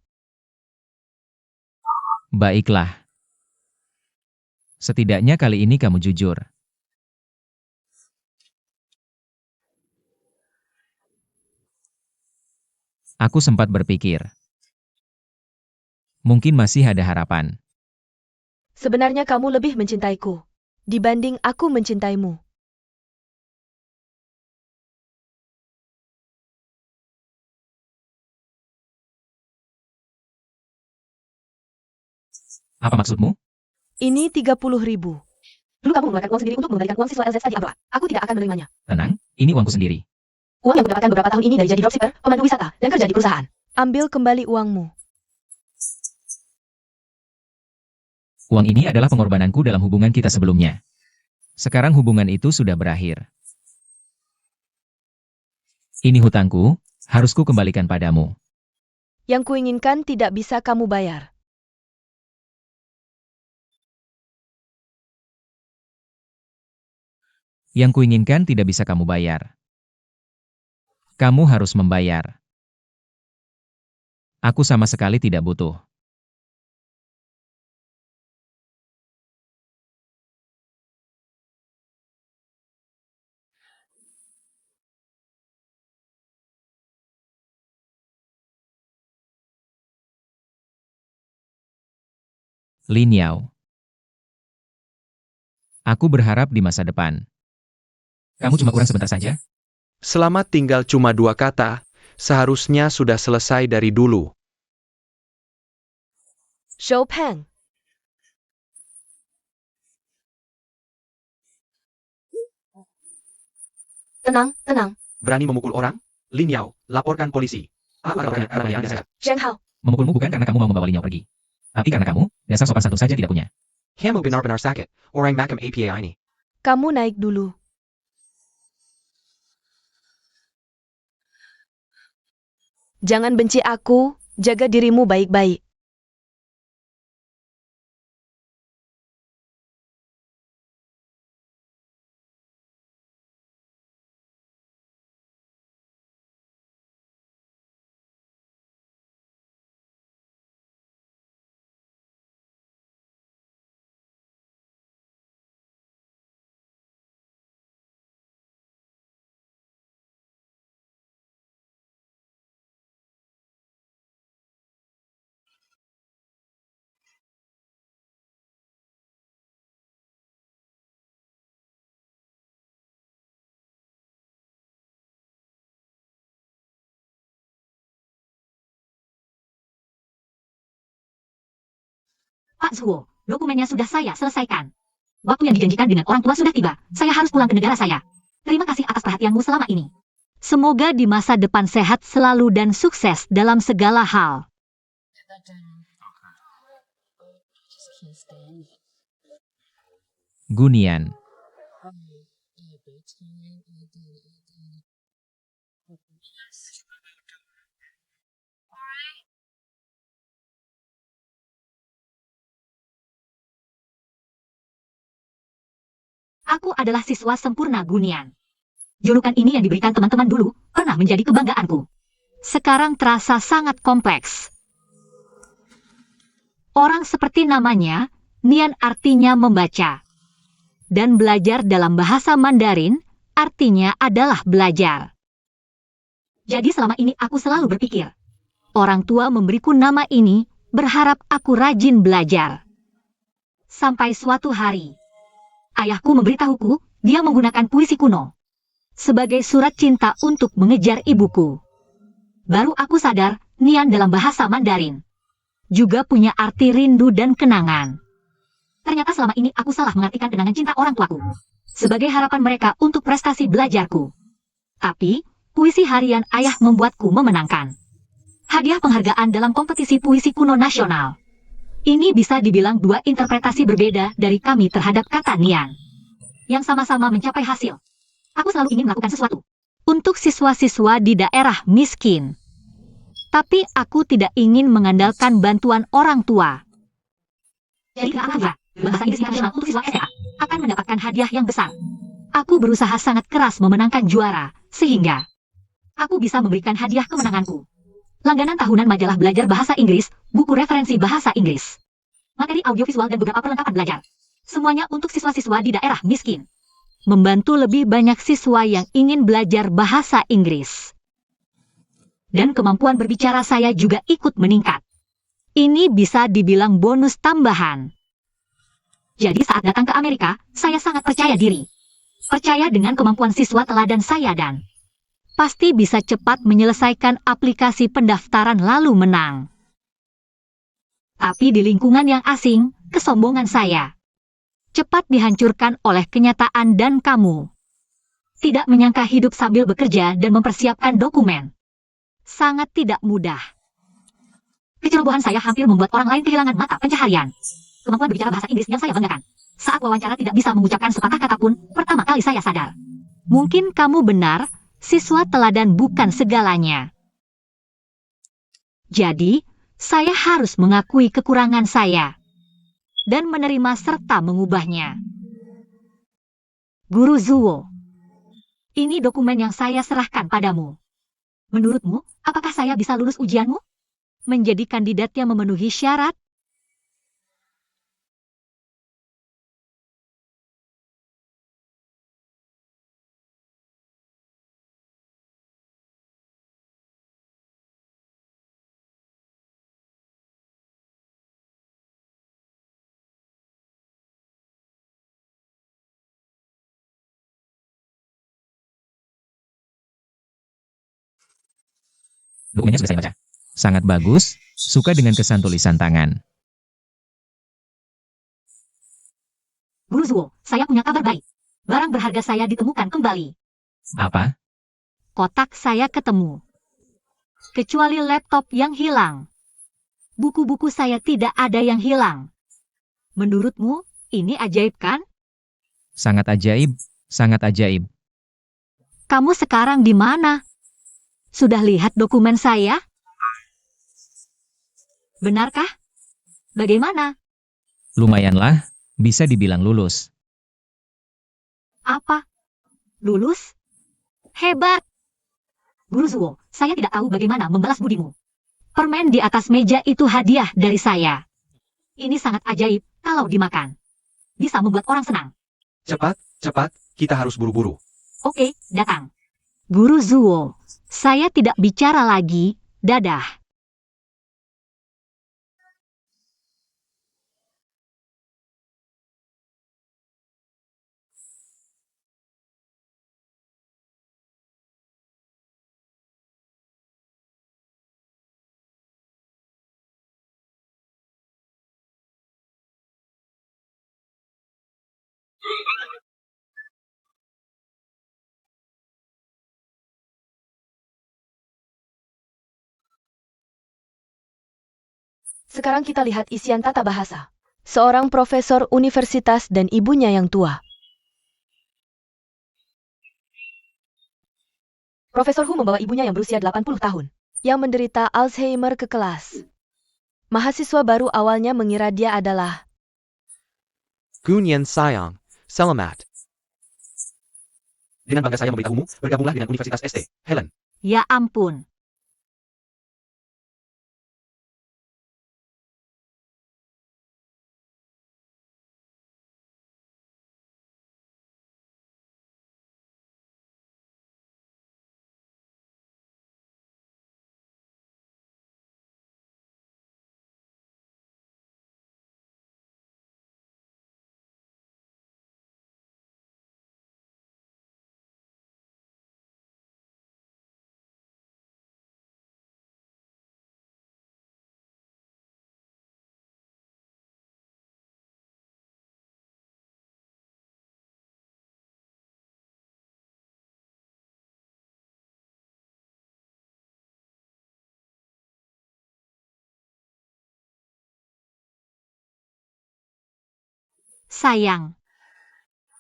Baiklah. Setidaknya kali ini kamu jujur. Aku sempat berpikir. Mungkin masih ada harapan. Sebenarnya kamu lebih mencintaiku dibanding aku mencintaimu. Apa maksudmu? Ini 30.000. Dulu kamu mengeluarkan uang sendiri untuk mengembalikan uang siswa LZ tadi apa? Aku tidak akan menerimanya. Tenang, ini uangku sendiri. Uang yang kudapatkan beberapa tahun ini dari jadi dropshipper, pemandu wisata, dan kerja di perusahaan. Ambil kembali uangmu. Uang ini adalah pengorbananku dalam hubungan kita sebelumnya. Sekarang hubungan itu sudah berakhir. Ini hutangku, harus ku kembalikan padamu. Yang kuinginkan tidak bisa kamu bayar. Yang kuinginkan tidak bisa kamu bayar. Kamu harus membayar. Aku sama sekali tidak butuh. Lin Yao. Aku berharap di masa depan. Kamu cuma kurang sebentar saja? Selamat tinggal cuma 2 kata, seharusnya sudah selesai dari dulu. Shou Peng. Tenang, tenang. Berani memukul orang? Lin Yao, laporkan polisi. Apa yang Anda? Zheng Hao. Memukulmu bukan karena kamu mau membawa Lin Yao pergi. Tapi karena kamu, dasar sopan santun saja tidak punya. Kamu benar-benar sakit. Orang macam APA ini. Kamu naik dulu. Jangan benci aku, jaga dirimu baik-baik. Pak Zuo, dokumennya sudah saya selesaikan. Waktu yang dijanjikan dengan orang tua sudah tiba. Saya harus pulang ke negara saya. Terima kasih atas perhatianmu selama ini. Semoga di masa depan sehat selalu dan sukses dalam segala hal. Gunian. Aku adalah siswa sempurna Gunian. Julukan ini yang diberikan teman-teman dulu pernah menjadi kebanggaanku. Sekarang terasa sangat kompleks. Orang seperti namanya, Nian artinya membaca. Dan belajar dalam bahasa Mandarin artinya adalah belajar. Jadi selama ini aku selalu berpikir, orang tua memberiku nama ini berharap aku rajin belajar. Sampai suatu hari, ayahku memberitahuku dia menggunakan puisi kuno sebagai surat cinta untuk mengejar ibuku. Baru aku sadar, Nian dalam bahasa Mandarin juga punya arti rindu dan kenangan. Ternyata selama ini aku salah mengartikan kenangan cinta orang tuaku sebagai harapan mereka untuk prestasi belajarku. Tapi, Puisi harian ayah membuatku memenangkan hadiah penghargaan dalam kompetisi puisi kuno nasional. Ini bisa dibilang dua interpretasi berbeda dari kami terhadap kata Nian, yang sama-sama mencapai hasil. Aku selalu ingin melakukan sesuatu untuk siswa-siswa di daerah miskin. Tapi aku tidak ingin mengandalkan bantuan orang tua. Jadi aku juga, bahasa Inggris internasional untuk siswa SMA, akan mendapatkan hadiah yang besar. Aku berusaha sangat keras memenangkan juara, sehingga aku bisa memberikan hadiah kemenanganku. Langganan tahunan majalah belajar bahasa Inggris, buku referensi bahasa Inggris, materi audiovisual dan beberapa perlengkapan belajar. Semuanya untuk siswa-siswa di daerah miskin. Membantu lebih banyak siswa yang ingin belajar bahasa Inggris. Dan kemampuan berbicara saya juga ikut meningkat. Ini bisa dibilang bonus tambahan. Jadi saat datang ke Amerika, saya sangat percaya diri. Percaya dengan kemampuan siswa teladan saya dan pasti bisa cepat menyelesaikan aplikasi pendaftaran lalu menang. Tapi di lingkungan yang asing, kesombongan saya cepat dihancurkan oleh kenyataan dan kamu tidak menyangka hidup sambil bekerja dan mempersiapkan dokumen. Sangat tidak mudah. Kecerobohan saya hampir membuat orang lain kehilangan mata pencaharian. Kemampuan berbicara bahasa Inggris yang saya banggakan. Saat wawancara tidak bisa mengucapkan sepatah kata pun, pertama kali saya sadar. Mungkin kamu benar, siswa teladan bukan segalanya. Jadi, saya harus mengakui kekurangan saya dan menerima serta mengubahnya. Guru Zuo, ini dokumen yang saya serahkan padamu. Menurutmu, apakah saya bisa lulus ujianmu? Menjadi kandidat yang memenuhi syarat? Dokumennya sudah saya baca. Sangat bagus, suka dengan kesan tulisan tangan. Guru Zuo, saya punya kabar baik. Barang berharga saya ditemukan kembali. Apa? Kotak saya ketemu. Kecuali laptop yang hilang. Buku-buku saya tidak ada yang hilang. Menurutmu, ini ajaib kan? Sangat ajaib, sangat ajaib. Kamu sekarang di mana? Sudah lihat dokumen saya? Benarkah? Bagaimana? Lumayanlah, bisa dibilang lulus. Apa? Lulus? Hebat! Guru Zuo, saya tidak tahu bagaimana membalas budimu. Permen di atas meja itu hadiah dari saya. Ini sangat ajaib kalau dimakan. Bisa membuat orang senang. Cepat, cepat, kita harus buru-buru. Oke, datang. Guru Zuo, saya tidak bicara lagi. Dadah. Sekarang kita lihat isian tata bahasa. Seorang profesor universitas dan ibunya yang tua. Profesor Hu membawa ibunya yang berusia 80 tahun, yang menderita Alzheimer ke kelas. Mahasiswa baru awalnya mengira dia adalah Gunyan Sayang, Selamat. Dengan bangga saya memberitahumu, bergabunglah dengan Universitas ST. Helen. Ya ampun. sayang.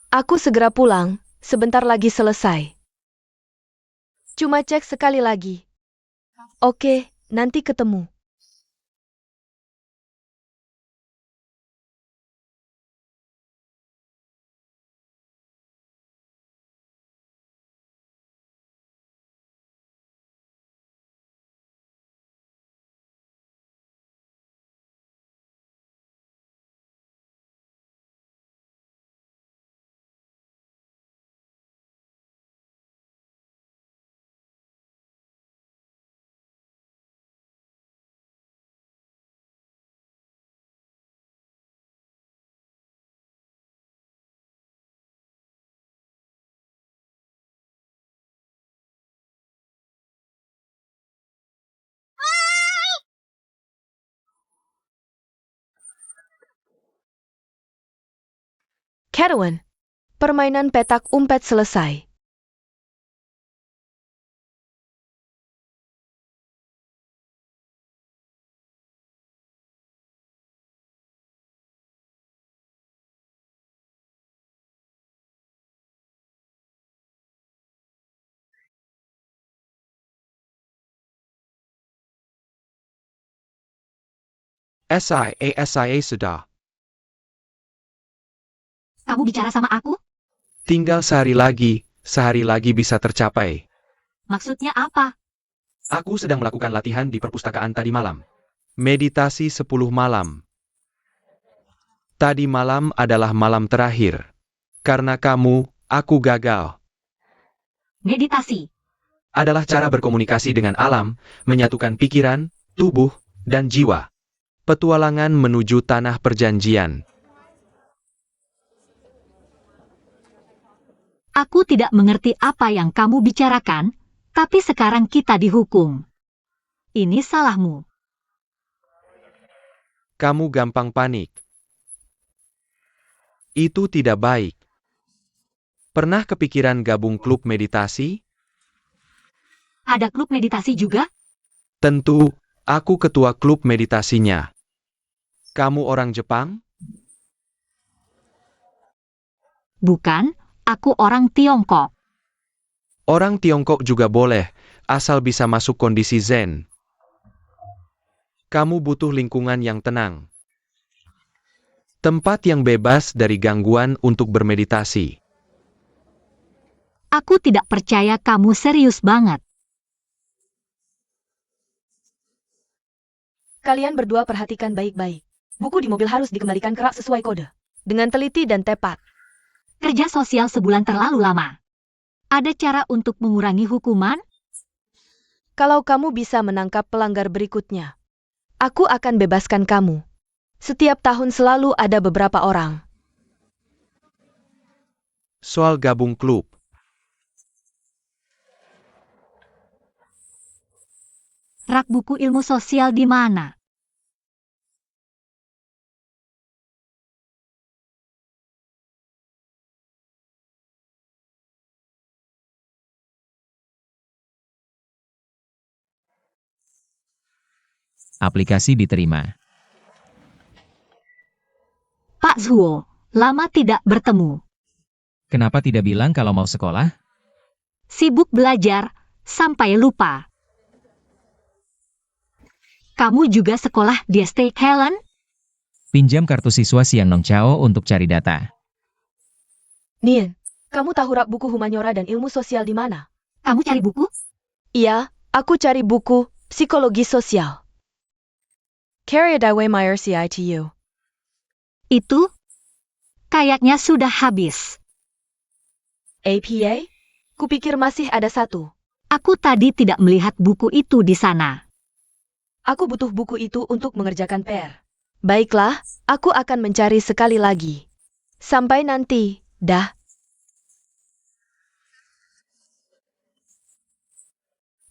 Aku segera pulang, sebentar lagi selesai. Cuma cek sekali lagi. Oke, nanti ketemu. Catherine, permainan petak umpet selesai. SIA sudah. Kamu bicara sama aku? Tinggal sehari lagi bisa tercapai. Maksudnya apa? Aku sedang melakukan latihan di perpustakaan tadi malam. Meditasi 10 malam. Tadi malam adalah malam terakhir. Karena kamu, aku gagal. Meditasi. Adalah cara berkomunikasi dengan alam, menyatukan pikiran, tubuh, dan jiwa. Petualangan menuju tanah perjanjian. Aku tidak mengerti apa yang kamu bicarakan, tapi sekarang kita dihukum. Ini salahmu. Kamu gampang panik. Itu tidak baik. Pernah kepikiran gabung klub meditasi? Ada klub meditasi juga? Tentu, aku ketua klub meditasinya. Kamu orang Jepang? Bukan, aku orang Tiongkok. Orang Tiongkok juga boleh, asal bisa masuk kondisi zen. Kamu butuh lingkungan yang tenang. Tempat yang bebas dari gangguan untuk bermeditasi. Aku tidak percaya kamu serius banget. Kalian berdua perhatikan baik-baik. Buku di mobil harus dikembalikan ke rak sesuai kode. Dengan teliti dan tepat. Kerja sosial sebulan terlalu lama. Ada cara untuk mengurangi hukuman? Kalau kamu bisa menangkap pelanggar berikutnya, aku akan bebaskan kamu. Setiap tahun selalu ada beberapa orang. Soal gabung klub. Rak buku ilmu sosial di mana? Aplikasi diterima. Pak Zuo, lama tidak bertemu. Kenapa tidak bilang kalau mau sekolah? Sibuk belajar, sampai lupa. Kamu juga sekolah di State Helen? Pinjam kartu siswa Siang Nong Chao untuk cari data. Nien, kamu tahu rak buku humaniora dan ilmu sosial di mana? Kamu cari buku? Iya, aku cari buku psikologi sosial. Carry Daiwei Meyer CITU. Itu? Kayaknya sudah habis. APA? Kupikir masih ada satu. Aku tadi tidak melihat buku itu di sana. Aku butuh buku itu untuk mengerjakan PR. Baiklah, aku akan mencari sekali lagi. Sampai nanti, dah.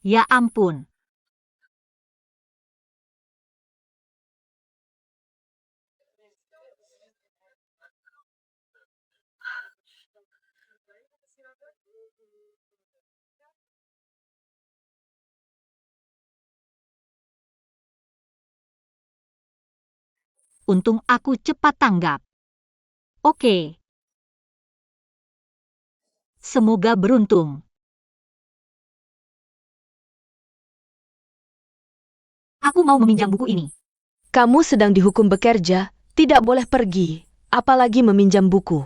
Ya ampun. Untung aku cepat tanggap. Oke. Semoga beruntung. Aku mau meminjam buku ini. Kamu sedang dihukum bekerja, tidak boleh pergi, apalagi meminjam buku.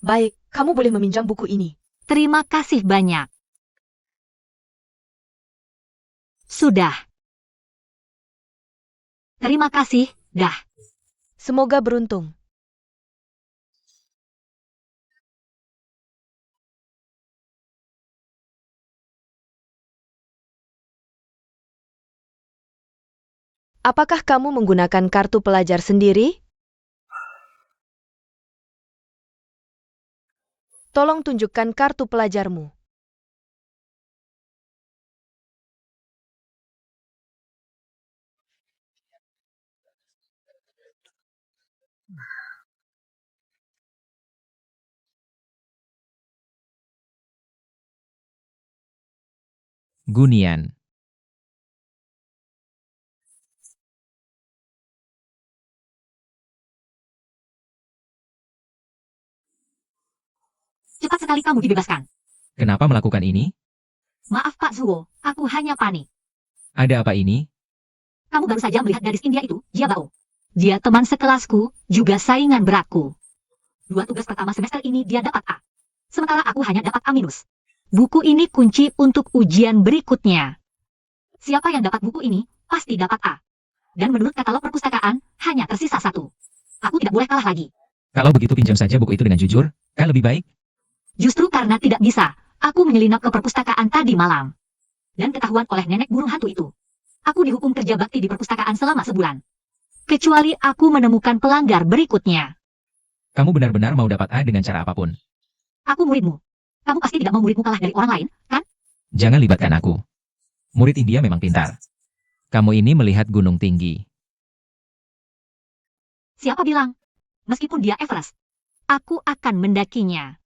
Baik, kamu boleh meminjam buku ini. Terima kasih banyak. Sudah. Terima kasih, dah. Semoga beruntung. Apakah kamu menggunakan kartu pelajar sendiri? Tolong tunjukkan kartu pelajarmu. Gunian. Cepat sekali kamu dibebaskan. Kenapa melakukan ini? Maaf Pak Zuo, aku hanya panik. Ada apa ini? Kamu baru saja melihat gadis India itu, dia Bao. Dia teman sekelasku, juga saingan beratku. 2 tugas pertama semester ini dia dapat A. Sementara aku hanya dapat A-. Buku ini kunci untuk ujian berikutnya. Siapa yang dapat buku ini, pasti dapat A. Dan menurut katalog perpustakaan, hanya tersisa 1. Aku tidak boleh kalah lagi. Kalau begitu pinjam saja buku itu dengan jujur, kan lebih baik? Justru karena tidak bisa, aku menyelinap ke perpustakaan tadi malam. Dan ketahuan oleh nenek burung hantu itu. Aku dihukum kerja bakti di perpustakaan selama sebulan. Kecuali aku menemukan pelanggar berikutnya. Kamu benar-benar mau dapat A dengan cara apapun. Aku muridmu. Kamu pasti tidak mau muridmu kalah dari orang lain, kan? Jangan libatkan aku. Murid India memang pintar. Kamu ini melihat gunung tinggi. Siapa bilang? Meskipun dia Everest, aku akan mendakinya.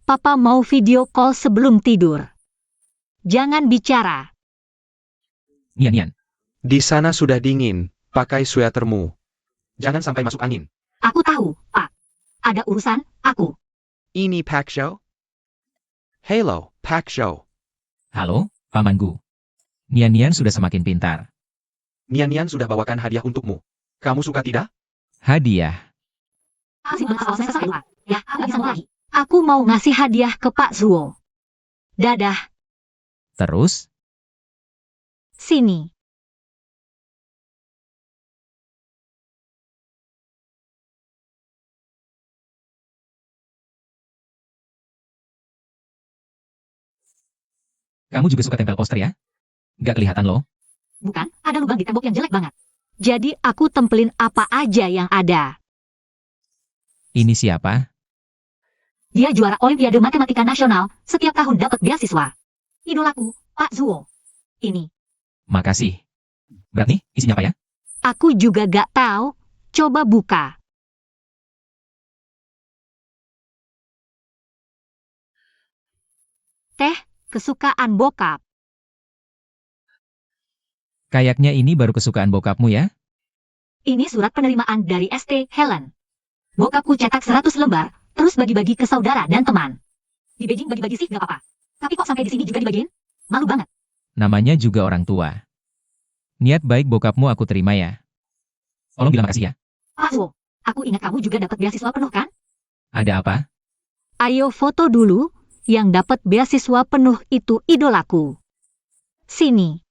Papa mau video call sebelum tidur. Jangan bicara. Nian. Di sana sudah dingin, pakai sweatermu. Jangan sampai masuk angin. Aku tahu, Pak. Ada urusan, aku. Ini Pak Show? Halo, Pak Show. Halo, pamanku. Nian sudah semakin pintar. Nian sudah bawakan hadiah untukmu. Kamu suka tidak? Hadiah. Ya, aku bisa lagi. Aku mau ngasih hadiah ke Pak Zuo. Dadah, Terus, sini. kamu juga suka tempel poster ya? Gak kelihatan loh. Bukan, ada lubang di tembok yang jelek banget. Jadi aku tempelin apa aja yang ada. Ini siapa? Dia juara Olimpiade Matematika Nasional, setiap tahun dapat beasiswa. Idolaku, Pak Zuo. Ini. Makasih. Berat nih, isinya apa ya? Aku juga gak tahu. Coba buka. Teh, kesukaan bokap. Kayaknya ini baru kesukaan bokapmu ya? Ini surat penerimaan dari ST Helen. Bokapku cetak 100 lembar, terus bagi-bagi ke saudara dan teman. Di Beijing bagi-bagi sih gak apa-apa. Tapi kok sampai di sini juga dibagiin? Malu banget. Namanya juga orang tua. Niat baik bokapmu aku terima ya. Tolong bilang makasih ya. Pak Zuo, aku ingat kamu juga dapat beasiswa penuh kan? Ada apa? Ayo foto dulu, yang dapat beasiswa penuh itu idolaku. Sini.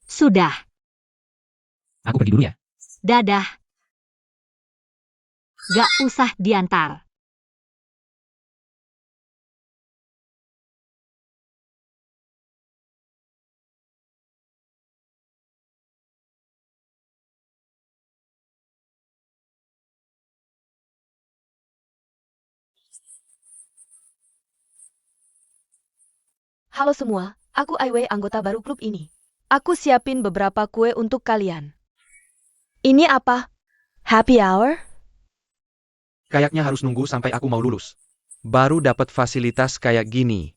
Sudah. Aku pergi dulu ya. Dadah. Gak usah diantar. Halo semua, aku Aiwei, anggota baru klub ini. Aku siapin beberapa kue untuk kalian. Ini apa? Happy hour? Kayaknya harus nunggu sampai aku mau lulus. Baru dapat fasilitas kayak gini.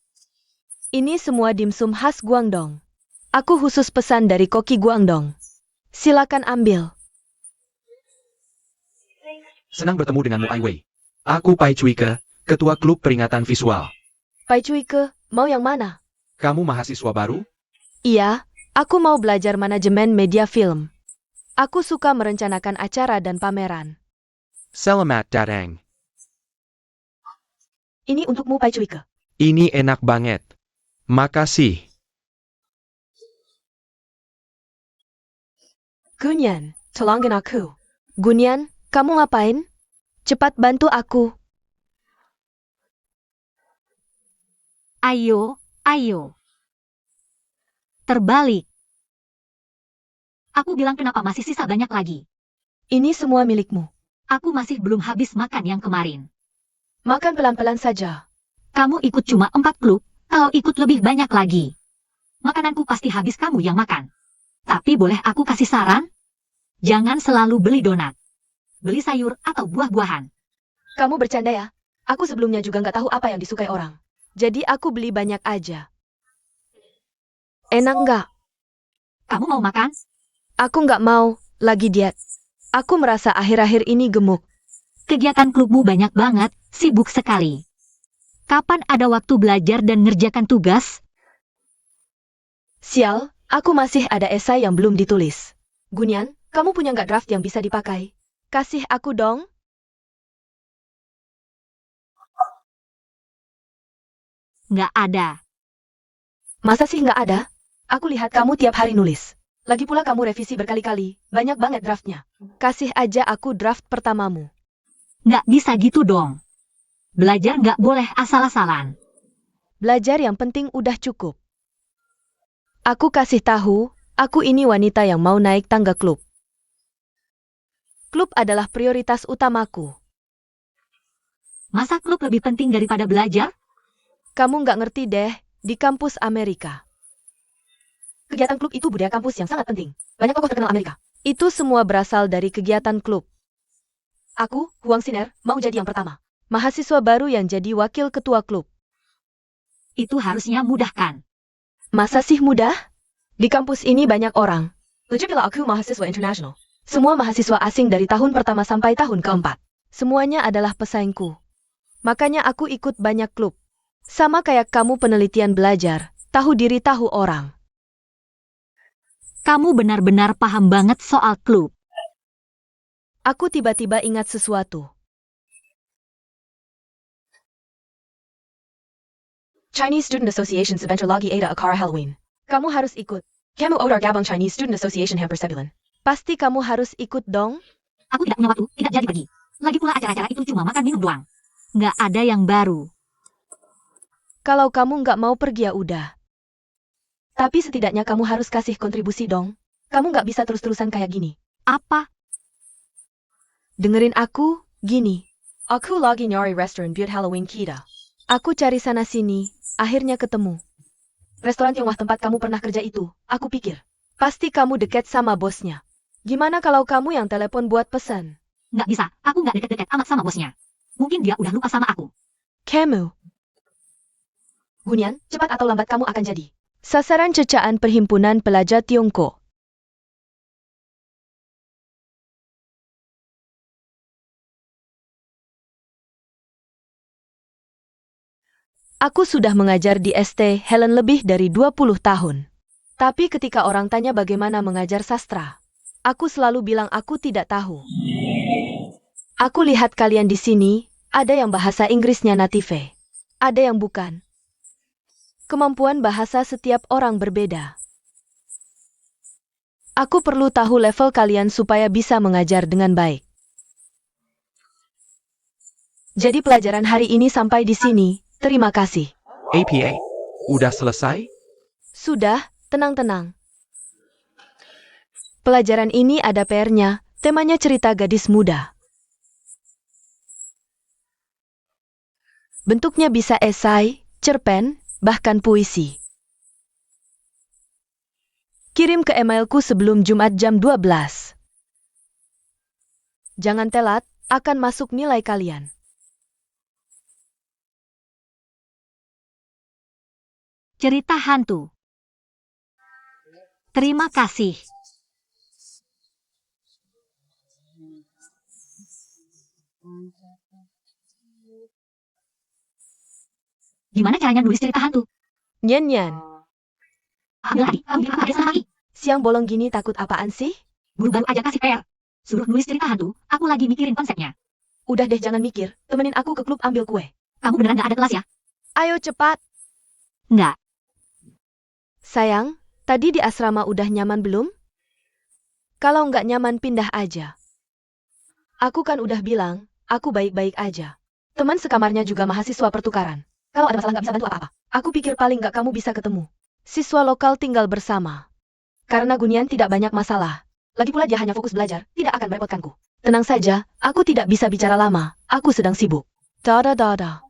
Ini semua dimsum khas Guangdong. Aku khusus pesan dari koki Guangdong. Silakan ambil. Senang bertemu denganmu, Ai Wei. Aku Pai Cuike, ketua klub peringatan visual. Pai Cuike, mau yang mana? Kamu mahasiswa baru? Iya, aku mau belajar manajemen media film. Aku suka merencanakan acara dan pameran. Selamat datang. Ini untukmu, Pai Cuike. Ini enak banget. Makasih. Gunyan, tolongin aku. Gunyan, kamu ngapain? Cepat bantu aku. Ayo, ayo. Terbalik. Aku bilang kenapa masih sisa banyak lagi. Ini semua milikmu. Aku masih belum habis makan yang kemarin. Makan pelan-pelan saja. Kamu ikut cuma 4 klub, kalau ikut lebih banyak lagi. Makananku pasti habis kamu yang makan. Tapi boleh aku kasih saran? Jangan selalu beli donat. Beli sayur atau buah-buahan. Kamu bercanda ya? Aku sebelumnya juga nggak tahu apa yang disukai orang. Jadi aku beli banyak aja. Enak nggak? Kamu mau makan? Aku nggak mau, lagi diet. Aku merasa akhir-akhir ini gemuk. Kegiatan klubmu banyak banget, sibuk sekali. Kapan ada waktu belajar dan ngerjakan tugas? Sial, aku masih ada esai yang belum ditulis. Gunyan, kamu punya nggak draft yang bisa dipakai? Kasih aku dong. Nggak ada. Masa sih nggak ada? Aku lihat kamu tiap hari nulis. Lagi pula kamu revisi berkali-kali, banyak banget draftnya. Kasih aja aku draft pertamamu. Nggak bisa gitu dong. Belajar nggak boleh asal-asalan. Belajar yang penting udah cukup. Aku kasih tahu, aku ini wanita yang mau naik tangga klub. Klub adalah prioritas utamaku. Masa klub lebih penting daripada belajar? Kamu nggak ngerti deh, di kampus Amerika. Kegiatan klub itu budaya kampus yang sangat penting. Banyak tokoh terkenal Amerika. Itu semua berasal dari kegiatan klub. Aku, Huang Siner, mau jadi yang pertama. Mahasiswa baru yang jadi wakil ketua klub. Itu harusnya mudah kan? Masa sih mudah? Di kampus ini banyak orang. Lagi pula aku mahasiswa internasional. Semua mahasiswa asing dari tahun pertama sampai tahun keempat. Semuanya adalah pesaingku. Makanya aku ikut banyak klub. Sama kayak kamu penelitian belajar, tahu diri tahu orang. Kamu benar-benar paham banget soal klub. Aku tiba-tiba ingat sesuatu. Chinese Student Association sebentar lagi ada acara Halloween. Kamu harus ikut. Kamu odar gabung Chinese Student Association hampir sebulan. Pasti kamu harus ikut dong. Aku tidak punya waktu, tidak jadi pergi. Lagi pula acara-acara itu cuma makan minum doang. Nggak ada yang baru. Kalau kamu nggak mau pergi ya udah. Tapi setidaknya kamu harus kasih kontribusi dong. Kamu nggak bisa terus-terusan kayak gini. Apa? Dengerin aku, gini. Aku lagi nyari restoran buat Halloween kita. Aku cari sana-sini, akhirnya ketemu. Restoran Tionghoa tempat kamu pernah kerja itu, aku pikir. Pasti kamu deket sama bosnya. Gimana kalau kamu yang telepon buat pesan? Nggak bisa, aku nggak deket-deket amat sama bosnya. Mungkin dia udah lupa sama aku. Kamu. Gunyan, cepat atau lambat kamu akan jadi sasaran cecaan Perhimpunan Pelajar Tiongkok. Aku sudah mengajar di ST Helen lebih dari 20 tahun. Tapi ketika orang tanya bagaimana mengajar sastra, aku selalu bilang aku tidak tahu. Aku lihat kalian di sini, ada yang bahasa Inggrisnya native, ada yang bukan. Kemampuan bahasa setiap orang berbeda. Aku perlu tahu level kalian supaya bisa mengajar dengan baik. Jadi pelajaran hari ini sampai di sini. Terima kasih. APA. Udah selesai? Sudah, tenang-tenang. Pelajaran ini ada PR-nya, temanya cerita gadis muda. Bentuknya bisa esai, cerpen, bahkan puisi. Kirim ke emailku sebelum Jumat jam 12. Jangan telat, akan masuk nilai kalian. Cerita hantu. Terima kasih. Gimana caranya nulis cerita hantu? Nyan. Ambil lagi, ambil ada lagi. Siang bolong gini takut apaan sih? Baru-baru aja kasih PR. Suruh nulis cerita hantu, aku lagi mikirin konsepnya. Udah deh jangan mikir, temenin aku ke klub ambil kue. Kamu beneran gak ada kelas ya? Ayo cepat. Nggak. Sayang, tadi di asrama udah nyaman belum? Kalau nggak nyaman pindah aja. Aku kan udah bilang, aku baik-baik aja. Teman sekamarnya juga mahasiswa pertukaran. Kalau ada masalah nggak bisa bantu apa-apa. Aku pikir paling nggak kamu bisa ketemu. Siswa lokal tinggal bersama. Karena Gunian tidak banyak masalah. Lagi pula dia hanya fokus belajar, tidak akan merepotkanku. Tenang saja, aku tidak bisa bicara lama. Aku sedang sibuk. Dada.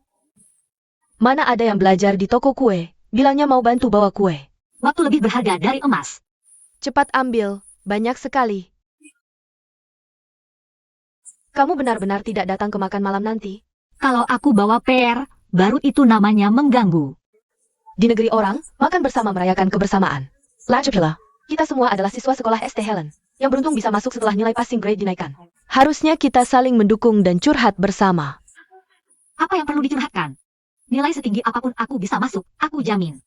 Mana ada yang belajar di toko kue, bilangnya mau bantu bawa kue. Waktu lebih berharga dari emas. Cepat ambil, banyak sekali. Kamu benar-benar tidak datang ke makan malam nanti? Kalau aku bawa PR, baru itu namanya mengganggu. Di negeri orang, makan bersama merayakan kebersamaan. Lacupila, kita semua adalah siswa sekolah ST Helen, yang beruntung bisa masuk setelah nilai passing grade dinaikkan. Harusnya kita saling mendukung dan curhat bersama. Apa yang perlu dicurhatkan? Nilai setinggi apapun aku bisa masuk, aku jamin.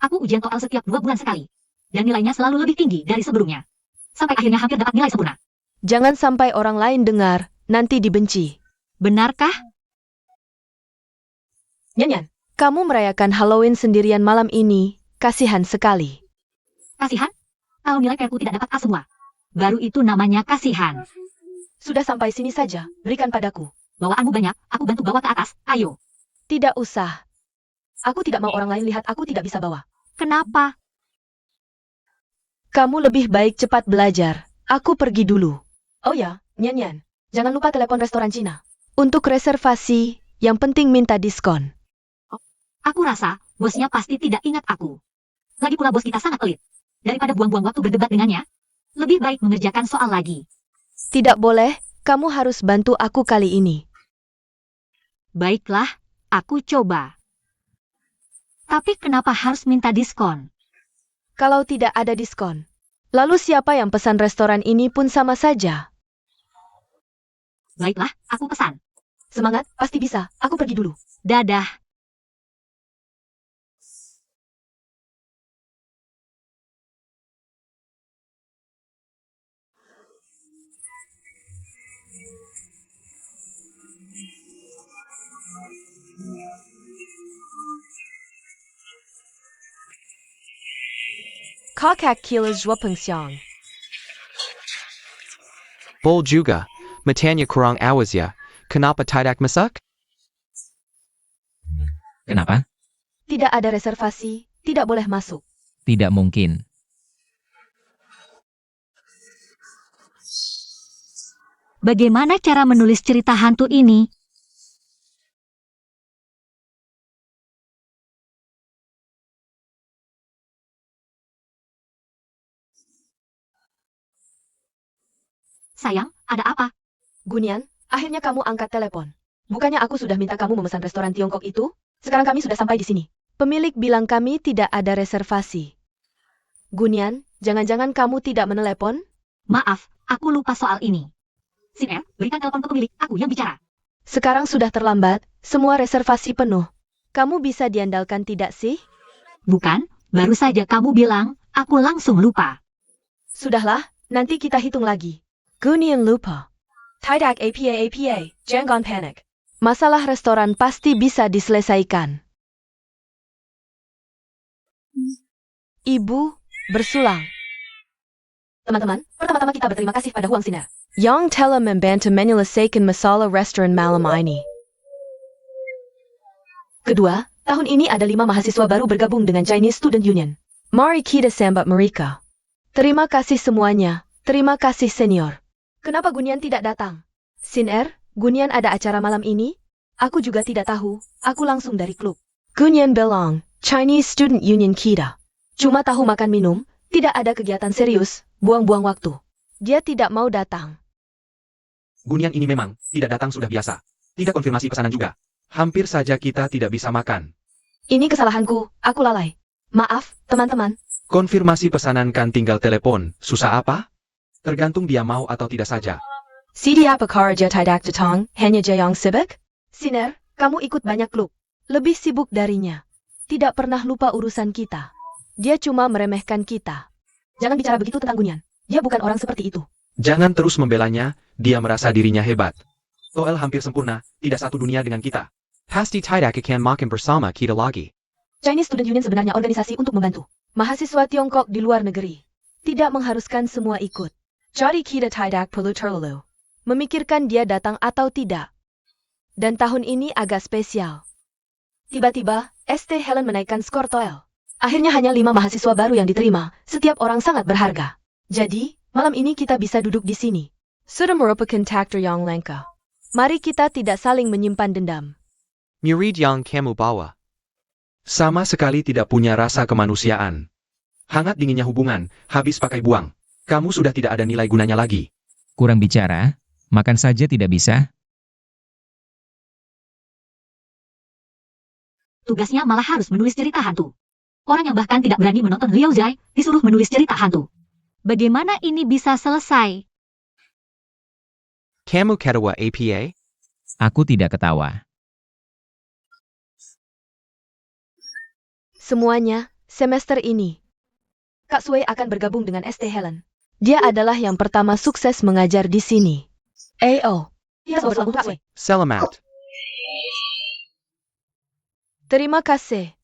Aku ujian total setiap 2 bulan sekali. Dan nilainya selalu lebih tinggi dari sebelumnya. Sampai akhirnya hampir dapat nilai sempurna. Jangan sampai orang lain dengar, nanti dibenci. Benarkah? Nyanyan, kamu merayakan Halloween sendirian malam ini, kasihan sekali. Kasihan? Kalau nilai PR-ku tidak dapat A semua. Baru itu namanya kasihan. Sudah sampai sini saja, berikan padaku. Bawaanmu banyak, aku bantu bawa ke atas, ayo. Tidak usah. Aku tidak mau orang lain lihat aku tidak bisa bawa. Kenapa? Kamu lebih baik cepat belajar. Aku pergi dulu. Oh ya, Nyan. Jangan lupa telepon restoran Cina. Untuk reservasi, yang penting minta diskon. Aku rasa, bosnya pasti tidak ingat aku. Lagi pula bos kita sangat pelit. Daripada buang-buang waktu berdebat dengannya, lebih baik mengerjakan soal lagi. Tidak boleh, kamu harus bantu aku kali ini. Baiklah, aku coba. Tapi kenapa harus minta diskon? Kalau tidak ada diskon, lalu siapa yang pesan restoran ini pun sama saja. Baiklah, aku pesan. Semangat, pasti bisa. Aku pergi dulu. Dadah. Kakak kila jua pengsiang. Bol juga, matanya kurang awas ya. Kenapa tidak masak? Kenapa? Tidak ada reservasi, tidak boleh masuk. Tidak mungkin. Bagaimana cara menulis cerita hantu ini? Sayang, ada apa? Gunian, akhirnya kamu angkat telepon. Bukannya aku sudah minta kamu memesan restoran Tiongkok itu? Sekarang kami sudah sampai di sini. Pemilik bilang kami tidak ada reservasi. Gunian, jangan-jangan kamu tidak menelepon? Maaf, aku lupa soal ini. Siner, berikan telepon ke pemilik, aku yang bicara. Sekarang sudah terlambat, semua reservasi penuh. Kamu bisa diandalkan tidak sih? Bukan, baru saja kamu bilang, aku langsung lupa. Sudahlah, nanti kita hitung lagi. Gunian lupa. Tidak apa, jangan panik. Masalah restoran pasti bisa diselesaikan. Ibu, bersulang. Teman-teman, pertama-tama kita berterima kasih pada Huang Sinar yang telah membantu menyelesaikan masalah restoran malam ini. Kedua, tahun ini ada 5 mahasiswa baru bergabung dengan Chinese Student Union. Mari kita sambut mereka. Terima kasih semuanya, terima kasih senior. Kenapa Gunian tidak datang? Siner, Gunian ada acara malam ini? Aku juga tidak tahu, aku langsung dari klub. Gunian bilang, Chinese Student Union kita. Cuma tahu makan minum, Tidak ada kegiatan serius, buang-buang waktu. Dia tidak mau datang. Gunian ini memang tidak datang sudah biasa. Tidak konfirmasi pesanan juga. Hampir saja kita tidak bisa makan. Ini kesalahanku, aku lalai. Maaf, teman-teman. Konfirmasi pesanan kan tinggal telepon. Susah apa? Tergantung dia mau atau tidak saja. Siapa kerja tidak datang, hanya Jayong sibuk? Siner, kamu ikut banyak klub. Lebih sibuk darinya. Tidak pernah lupa urusan kita. Dia cuma meremehkan kita. Jangan bicara begitu tentang Gunian. Dia bukan orang seperti itu. Jangan terus membelanya, dia merasa dirinya hebat. Toel hampir sempurna, tidak satu dunia dengan kita. Pasti tidak akan makin bersama kita lagi. Chinese Student Union sebenarnya organisasi untuk membantu mahasiswa Tiongkok di luar negeri. Tidak mengharuskan semua ikut. Jadi kita tidak perlu terlalu memikirkan dia datang atau tidak. Dan tahun ini agak spesial. Tiba-tiba, ST Helen menaikkan skor TOEL. Akhirnya hanya 5 mahasiswa baru yang diterima, setiap orang sangat berharga. Jadi, malam ini kita bisa duduk di sini. Sudah merupakan takdir yang langka. Mari kita tidak saling menyimpan dendam. Murid yang kamu bawa. Sama sekali tidak punya rasa kemanusiaan. Hangat dinginnya hubungan, habis pakai buang. Kamu sudah tidak ada nilai gunanya lagi. Kurang bicara, makan saja tidak bisa. Tugasnya malah harus menulis cerita hantu. Orang yang bahkan tidak berani menonton Liao Zai disuruh menulis cerita hantu. Bagaimana ini bisa selesai? Kamu ketua APA? Aku tidak ketawa. Semuanya, semester ini. Kak Sui akan bergabung dengan ST Helen. Dia adalah yang pertama sukses mengajar di sini. AO. Kita selalu Kak Sui. Selamat. Terima kasih.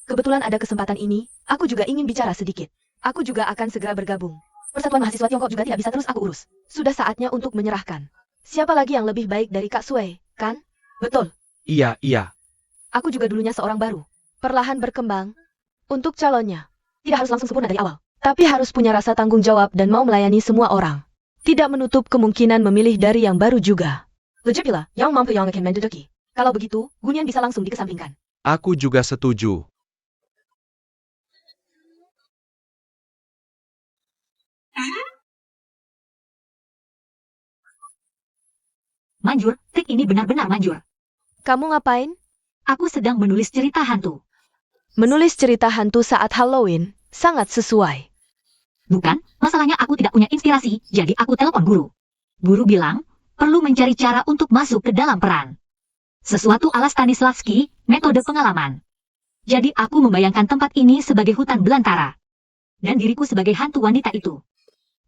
Kebetulan ada kesempatan ini, aku juga ingin bicara sedikit. Aku juga akan segera bergabung. Persatuan Mahasiswa Tiongkok juga tidak bisa terus aku urus. Sudah saatnya untuk menyerahkan. Siapa lagi yang lebih baik dari Kak Sui, kan? Betul. Iya. Aku juga dulunya seorang baru. Perlahan berkembang. Untuk calonnya. Tidak harus langsung sempurna dari awal. Tapi harus punya rasa tanggung jawab dan mau melayani semua orang. Tidak menutup kemungkinan memilih dari yang baru juga. Lejepila, yang mampu yang akan menduduki. Kalau begitu, Gunian bisa langsung dikesampingkan. Aku juga setuju. Manjur, trik ini benar-benar manjur. Kamu ngapain? Aku sedang menulis cerita hantu. Menulis cerita hantu saat Halloween, sangat sesuai. Bukan, masalahnya aku tidak punya inspirasi, jadi aku telepon guru. Guru bilang, perlu mencari cara untuk masuk ke dalam peran. Sesuatu ala Stanislavski, metode pengalaman. Jadi aku membayangkan tempat ini sebagai hutan belantara. Dan diriku sebagai hantu wanita itu.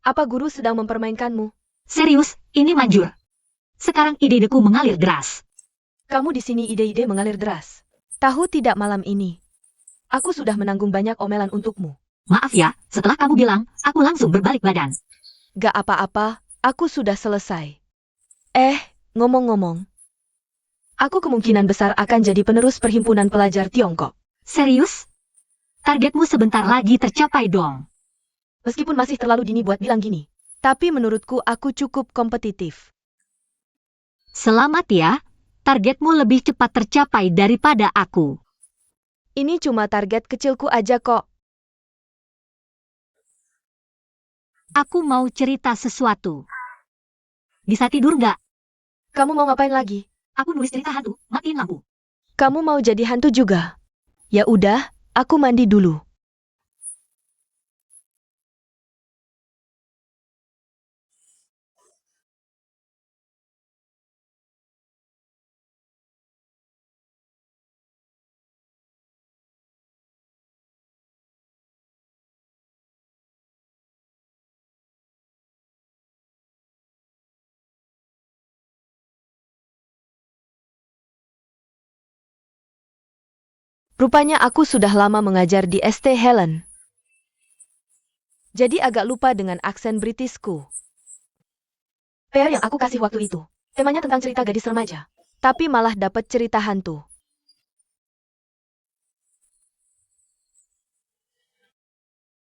Apa guru sedang mempermainkanmu? Serius, ini manjur. Sekarang ide-ideku mengalir deras. Kamu di sini ide-ide mengalir deras. Tahu tidak malam ini. Aku sudah menanggung banyak omelan untukmu. Maaf ya, setelah kamu bilang, aku langsung berbalik badan. Gak apa-apa, aku sudah selesai. Ngomong-ngomong. Aku kemungkinan besar akan jadi penerus perhimpunan pelajar Tiongkok. Serius? Targetmu sebentar lagi tercapai dong. Meskipun masih terlalu dini buat bilang gini. Tapi menurutku aku cukup kompetitif. Selamat ya, targetmu lebih cepat tercapai daripada aku. Ini cuma target kecilku aja kok. Aku mau cerita sesuatu. Bisa tidur nggak? Kamu mau ngapain lagi? Aku nulis cerita hantu, matiin lampu. Kamu mau jadi hantu juga? Ya udah, aku mandi dulu. Rupanya aku sudah lama mengajar di ST Helen. Jadi agak lupa dengan aksen Britishku. PR yang aku kasih waktu itu, temanya tentang cerita gadis remaja. Tapi malah dapat cerita hantu.